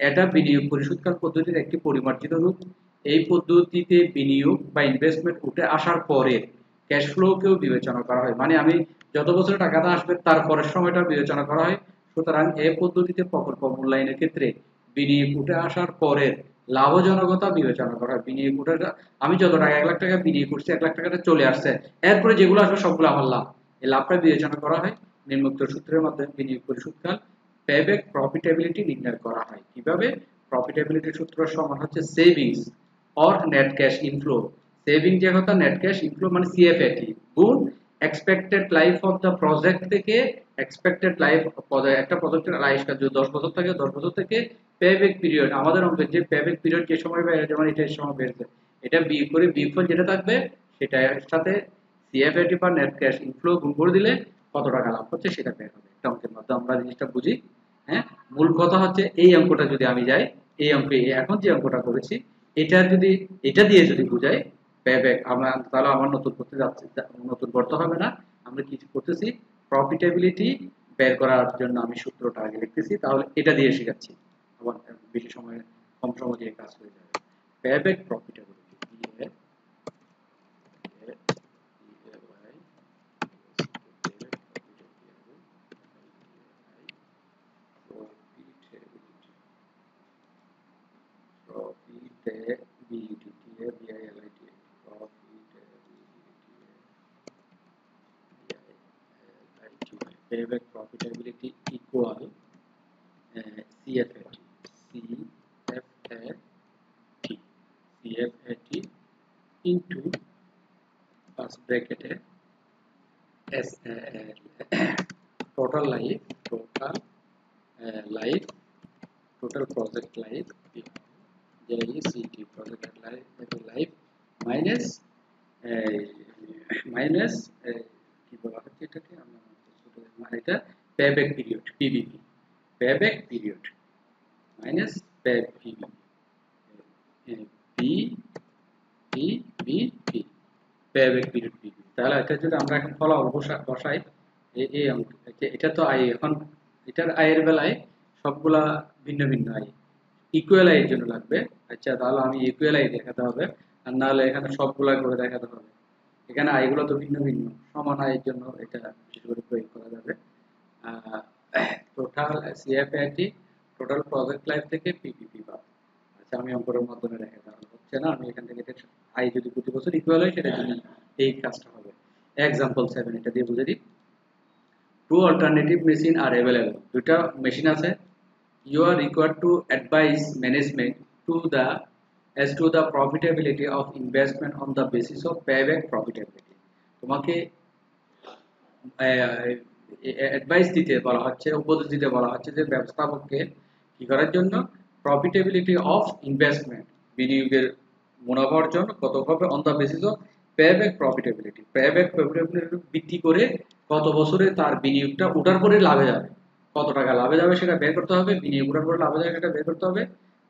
এটা বিনিয়োগ পরিশোধকাল পদ্ধতির একটি পরিমার্জিত রূপ। এই পদ্ধতিতে বিনিয়োগ বা ইনভেস্টমেন্ট উঠে আসার পরে ক্যাশ ফ্লোকেও বিবেচনা করা হয়, মানে আমি যত বছরে টাকাটা আসবে তার পরের সময়টা বিবেচনা করা হয়। সুতরাং এই পদ্ধতিতে প্রকল্প মূল্যায়নের ক্ষেত্রে বিনিয়োগ উঠে আসার পরের লাভজনকতা বিবেচনা করা হয়। বিনিয়োগ উঠে, আমি যত টাকা 1 লাখ টাকা বিনিয়োগ করছি, 1 লাখ টাকাটা চলে আসছে, এরপরে যেগুলো আসবে সবগুলো আমার লাভ, এই লাভটা বিবেচনা করা হয়। নিম্নোক্ত সূত্রের মাধ্যমে বিনিয়োগ পরিশোধকাল পেব্যাক প্রফিটেবিলিটি নির্ণয় করা হয়। কিভাবে? প্রফিটেবিলিটির সূত্র সমান হচ্ছে savings or net cash inflow. Saving যে কথা, নেট ক্যাশ ইনফ্লো মানে সিএফএটি গুণ expected life of the project থেকে, এক্সপেক্টেড লাইফ একটা প্রজেক্টের আয়ুষ্কাল যদি 10 বছর থাকে, 10 বছর থেকে পেব্যাক পিরিয়ড, আমাদের অঙ্কের যে পেব্যাক পিরিয়ড যে সময় বেড়ে, যেমন এটা সময় বেড়েছে, এটা বিয়োগ করে বিয়োগফল যেটা থাকবে সেটার সাথে সিএফএটি বা নেট ক্যাশ ইনফ্লো গুণ করে দিলে কত টাকা লাভ হচ্ছে সেটা বের হবে। একটা অঙ্কের মাধ্যমে আমরা জিনিসটা বুঝি। হ্যাঁ, মূল কথা হচ্ছে এই অঙ্কটা যদি আমি যাই, এই অঙ্কে এখন যে অঙ্কটা করেছি, এটা যদি এটা দিয়ে যদি বুঝাই পেব্যাক, তাহলে আমার নতুন করতে যাচ্ছে, নতুন করতে হবে না। আমরা কি করতেছি, প্রফিটেবিলিটি বের করার জন্য আমি সূত্রটা আগে লিখতেছি, তাহলে এটা দিয়ে শেখাচ্ছি, আবার বেশি সময় কম সময় দিয়ে কাজ হয়ে যাবে। পেব্যাক প্রফিটেবিলিটি দিয়ে payback profitability equal CFAT into first bracket as total life total project life JECT project life minus minus কি বলা হচ্ছে এটাকে, আমরা মানে এটা payback period PBP, payback period minus PBP PBP payback period PBP। তাহলে এটা যদি আমরা এখন ফলাফল বসাই, এই এটা তো আয়, এখন এটার আয়ের বেলায় সবগুলা ভিন্ন ভিন্ন আয়, ইকুয়াল আয়ের জন্য লাগবে। আচ্ছা, তাহলে আমি ইকুয়াল আয় দেখাতে হবে, আর না হলে এখানে সবগুলা করে দেখাতে হবে। এখানে আয়গুলো তো ভিন্ন ভিন্ন, সমান আয়ের জন্য এটা বিশেষ করে প্রয়োগ করা যাবে। Total CFAT total project life থেকে পিপিপি বাদ। আচ্ছা, আমি অঙ্কের মাধ্যমে দেখাতে হচ্ছে না, আমি এখান থেকে আয় যদি প্রতি বছর ইকুয়াল হয় সেটার জন্য এই কাজটা হবে। এক্সাম্পল 7 এটা দিয়ে বুঝে দিই। Two alternative machine are available, দুইটা মেশিন আছে। You are required to advise management to the as to the profitability of investment on the basis of payback profitability। তোমাকে অ্যাডভাইস দিতে বলা হচ্ছে, উপদেশ দিতে বলা হচ্ছে যে ব্যবস্থাপককে কি করার জন্য, প্রফিটেবিলিটি অফ ইনভেস্টমেন্ট বিনিয়োগের মুনাফা অর্জন কত হবে, on the basis of payback profitability, payback profitability ভিত্তি করে কত বছরে তার বিনিয়োগটা ওঠার পরে লাভে যাবে, কত টাকা লাভে যাবে সেটা বের করতে হবে, বিনিয়োগ ওঠার পরে লাভে যাবে সেটা বের করতে হবে।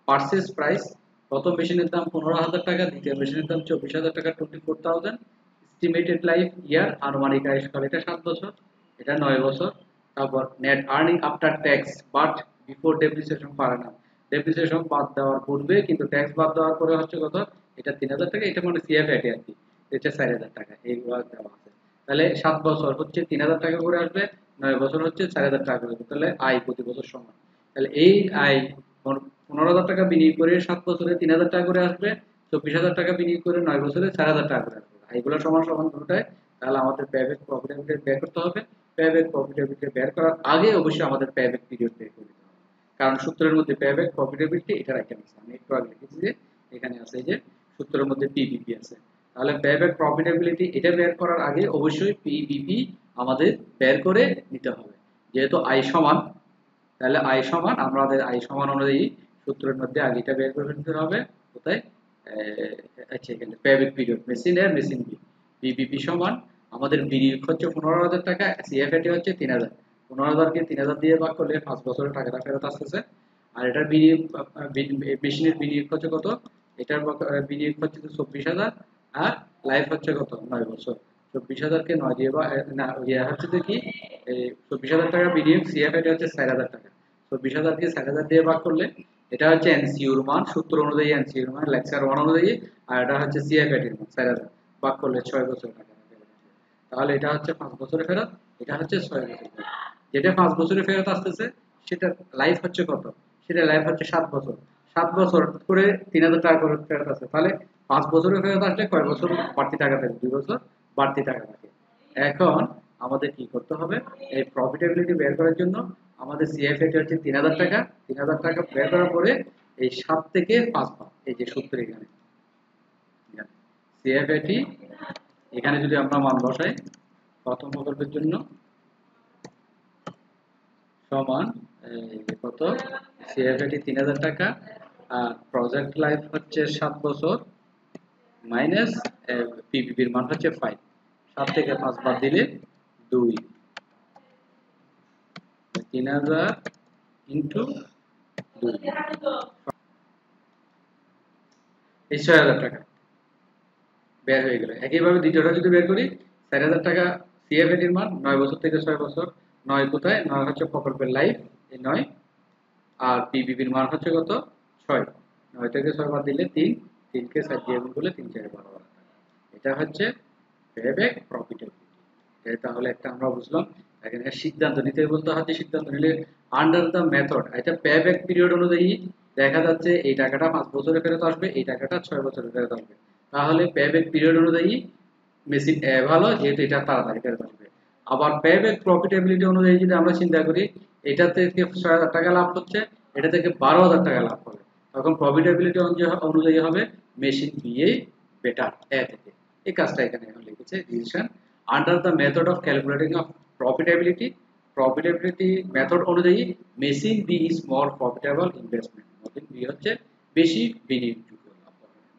পারচেজ প্রাইস, প্রথম মেশিনের দাম 15,000 টাকা, দ্বিতীয় মেশিনের দাম 24,000 টাকা, 24,000। এস্টিমেটেড লাইফ ইয়ার, আনুমানিক আয়ুষ্কাল এটা 7 বছর, এটা 9 বছর। তারপর net earning after tax but before depreciation per Anam, depreciation বাদ দেওয়ার পূর্বে কিন্তু ট্যাক্স বাদ দেওয়ার পরে হচ্ছে কত, এটা 3,000 টাকা, এটা মানে সিএফএটি আর কি, এটা 4,000 টাকা, এইগুলো দেওয়া আছে। তাহলে 7 বছর হচ্ছে 3,000 টাকা করে আসবে, 9 বছর হচ্ছে 4,000 টাকা করে, তাহলে আয় প্রতি বছর সমান। তাহলে এই আয় 15,000 টাকা বিনিয়োগ করে 7 বছরে 3,000 টাকা করে আসবে, 24,000 টাকা বিনিয়োগ করে 9 বছরে 4,000 টাকা করে আসবে, এগুলো সমান সমান দুটোটাই। তাহলে আমাদের পেব্যাক প্রফিটেবিলিটি বের করতে হবে। পেব্যাক প্রফিটেবিলিটি বের করার আগে অবশ্যই আমাদের পেব্যাক পিরিয়ড বের করে দিতে হবে, কারণ সূত্রের মধ্যে পেব্যাক প্রফিটেবিলিটি এটা রাখা আছে, আমি একটু আগে লিখেছি যে এখানে আছে যে সূত্রের মধ্যে পিপিপি আছে। তাহলে পেব্যাক প্রফিটেবিলিটি এটা বের করার আগে অবশ্যই পিবিপি আমাদের বের করে নিতে হবে। যেহেতু আয় সমান, তাহলে আয় সমান, আমাদের আয় সমান অনুযায়ী সূত্রের মধ্যে আগে এটা বের করে নিতে হবে। কোথায়? আচ্ছা, এখানে পেব্যাক পিরিয়ড মেশিন এর মেশিন বি, পিবিপি সমান আমাদের বিনিয়োগ হচ্ছে 15,000 টাকা, সিএফএটি হচ্ছে 3,000। 15,000 কে 3,000 দিয়ে ভাগ করলে 5 বছরের টাকাটা ফেরত আসতেছে। আর এটার বিনিয়োগ মেশিনের বিনিয়োগ হচ্ছে কত? এটার বিনিয়োগ হচ্ছে 24,000, আর লাইফ হচ্ছে কত? 9 বছর। 24,000 কে 9 দিয়ে বা না, ইয়া হচ্ছে তো কি, 24,000 টাকা বিনিয়োগ, সিএফএটি হচ্ছে 4,000 টাকা। 24,000 কে 4,000 দিয়ে ভাগ করলে এটা হচ্ছে এনসিইউর মান, সূত্র অনুযায়ী এনসিইউর মান লেকচার 1 অনুযায়ী, আর এটা হচ্ছে সিএফএটির মান 4,000 ভাগ করলে 6 বছর টাকা। তাহলে এটা হচ্ছে 5 বছরে ফেরত, এটা হচ্ছে 6 বছর ফেরত। যেটা 5 বছরে ফেরত আসতেছে সেটা লাইফ হচ্ছে কত? সেটা লাইফ হচ্ছে 7 বছর। 7 বছর করে 3,000 টাকা করে ফেরত আসে। তাহলে 5 বছরে ফেরত আসলে কয় বছর বাড়তি টাকা থাকে? 2 বছর বাড়তি টাকা থাকে। এখন আমাদের কি করতে হবে? এই প্রফিটেবিলিটি বের করার জন্য আমাদের সিএফএটি হচ্ছে 3,000 টাকা। 3,000 টাকা বের করার পরে এই 7 থেকে 5 ভাগ, এই যে সূত্র এখানে সিএফএটি, এখানে যদি আমরা মান বসাই প্রথম প্রকল্পের জন্য সমান কত? সিএফএটি 3,000 টাকা, আর প্রজেক্ট লাইফ হচ্ছে 7 বছর, মাইনাস পিপিপির মান হচ্ছে 5। 7 থেকে 5 বাদ দিলে 2, 3,000 ইন্টু 2, এই 6,000 টাকা বের হয়ে গেল। একইভাবে দ্বিতীয়টা যদি বের করি, 4,000 টাকা সিএফএটির মান, 9 বছর থেকে 6 বছর। 9 কোথায়? 9 হচ্ছে প্রকল্পের লাইফ, এই 9, আর পিবিবির মান হচ্ছে কত? 6। 9 থেকে 6 বাদ দিলে 3, 3 কে 7 দিয়ে গুণ করলে 3 4 12 টাকা। এটা হচ্ছে পেব্যাক প্রফিটেবিলিটি। তাহলে একটা আমরা বুঝলাম। এখানে সিদ্ধান্ত নিতে বলতে হচ্ছে, সিদ্ধান্ত নিলে আন্ডার দ্য মেথড, এটা পেব্যাক পিরিয়ড অনুযায়ী দেখা যাচ্ছে এই টাকাটা 5 বছরে ফেরত আসবে, এই টাকাটা 6 বছরে ফেরত আসবে। তাহলে পেব্যাক পিরিয়ড অনুযায়ী মেশিন এ ভালো, যেহেতু এটা তাড়াতাড়ি ফেরত আসবে। আবার পেব্যাক প্রফিটেবিলিটি অনুযায়ী যদি আমরা চিন্তা করি, এটা থেকে 6,000 টাকা লাভ হচ্ছে, এটা থেকে 12,000 টাকা লাভ হবে, তখন প্রফিটেবিলিটি অনুযায়ী হবে machine B A better A থেকে। এই কাজটা এখানে এখন লিখেছে decision under the method of calculating of profitability. Profitability method অনুযায়ী machine B is more profitable investment. Machine B হচ্ছে বেশি বিনিয়োগযোগ্য,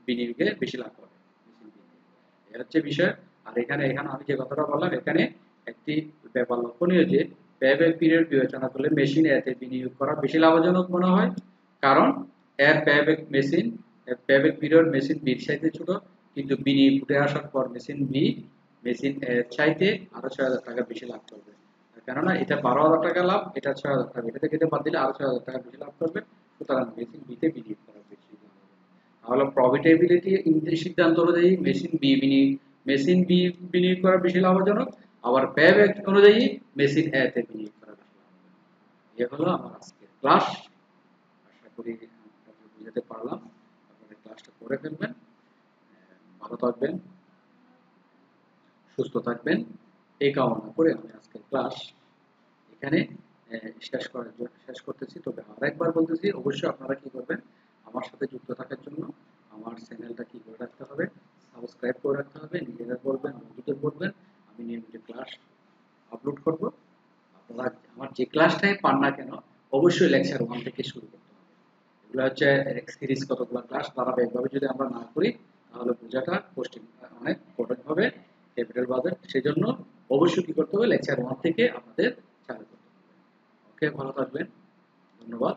বিনিয়োগে বেশি লাভ হবে মেশিন বি। এর হচ্ছে বিষয়। আর এখানে আমি যে কথাটা বললাম, এখানে একটি ব্যাপার লক্ষণীয় যে পেব্যাক পিরিয়ড বিবেচনা করলে মেশিন এতে বিনিয়োগ করা বেশি লাভজনক মনে হয়, কারণ এর পেব্যাক পিরিয়ড মেশিন বির চাইতে ছোট, কিন্তু বিনিয়োগ উঠে আসার পর মেশিন এর চাইতে আরো 6,000 টাকা বেশি লাভ করবে। কেননা এটা 12,000 টাকা লাভ, এটা 6,000 টাকা, এটা থেকে বাদ দিলে আরো 6,000 টাকা বেশি লাভ করবে। সুতরাং মেশিন বিতে বিনিয়োগ করা বেশি লাভ হবে। তাহলে প্রফিটেবিলিটি সিদ্ধান্ত অনুযায়ী মেশিন বি বিনিয়োগ করা বেশি লাভজনক, আবার পেব্যাক অনুযায়ী মেশিন এ তে বিনিয়োগ করা বেশি লাভজনক। এই হলো আমার আজকের ক্লাস। আশা করি আপনাদের বুঝাতে পারলাম। আপনারা ক্লাসটা করে ফেলবেন। ভালো থাকবেন, সুস্থ থাকবেন, এই কামনা করে আমি আজকের ক্লাস এখানে শেষ করতেছি। তবে আরেকবার বলতেছি, অবশ্যই আপনারা কি করবেন, আমার সাথে যুক্ত থাকার জন্য আমার চ্যানেলটা কি করে রাখতে হবে, সাবস্ক্রাইব করে রাখতে হবে। নিজেদের বলবেন, বন্ধুদের বলবেন, আমি নিয়মিত ক্লাস আপলোড করব। আপনারা আমার যে ক্লাসটাই পান না কেন, অবশ্যই লেকচার 1 থেকে শুরু করতে হবে। এগুলো হচ্ছে সিরিজ কতগুলো ক্লাস, ধারাবাহিকভাবে যদি আমরা না করি তাহলে বোঝাটা অনেক কঠিন হবে, ক্যাপিটাল বাজেট। সেজন্য অবশ্যই কি করতে হবে, লেকচার 1 থেকে আমাদের চালু করতে হবে। ওকে, ভালো থাকবেন, ধন্যবাদ।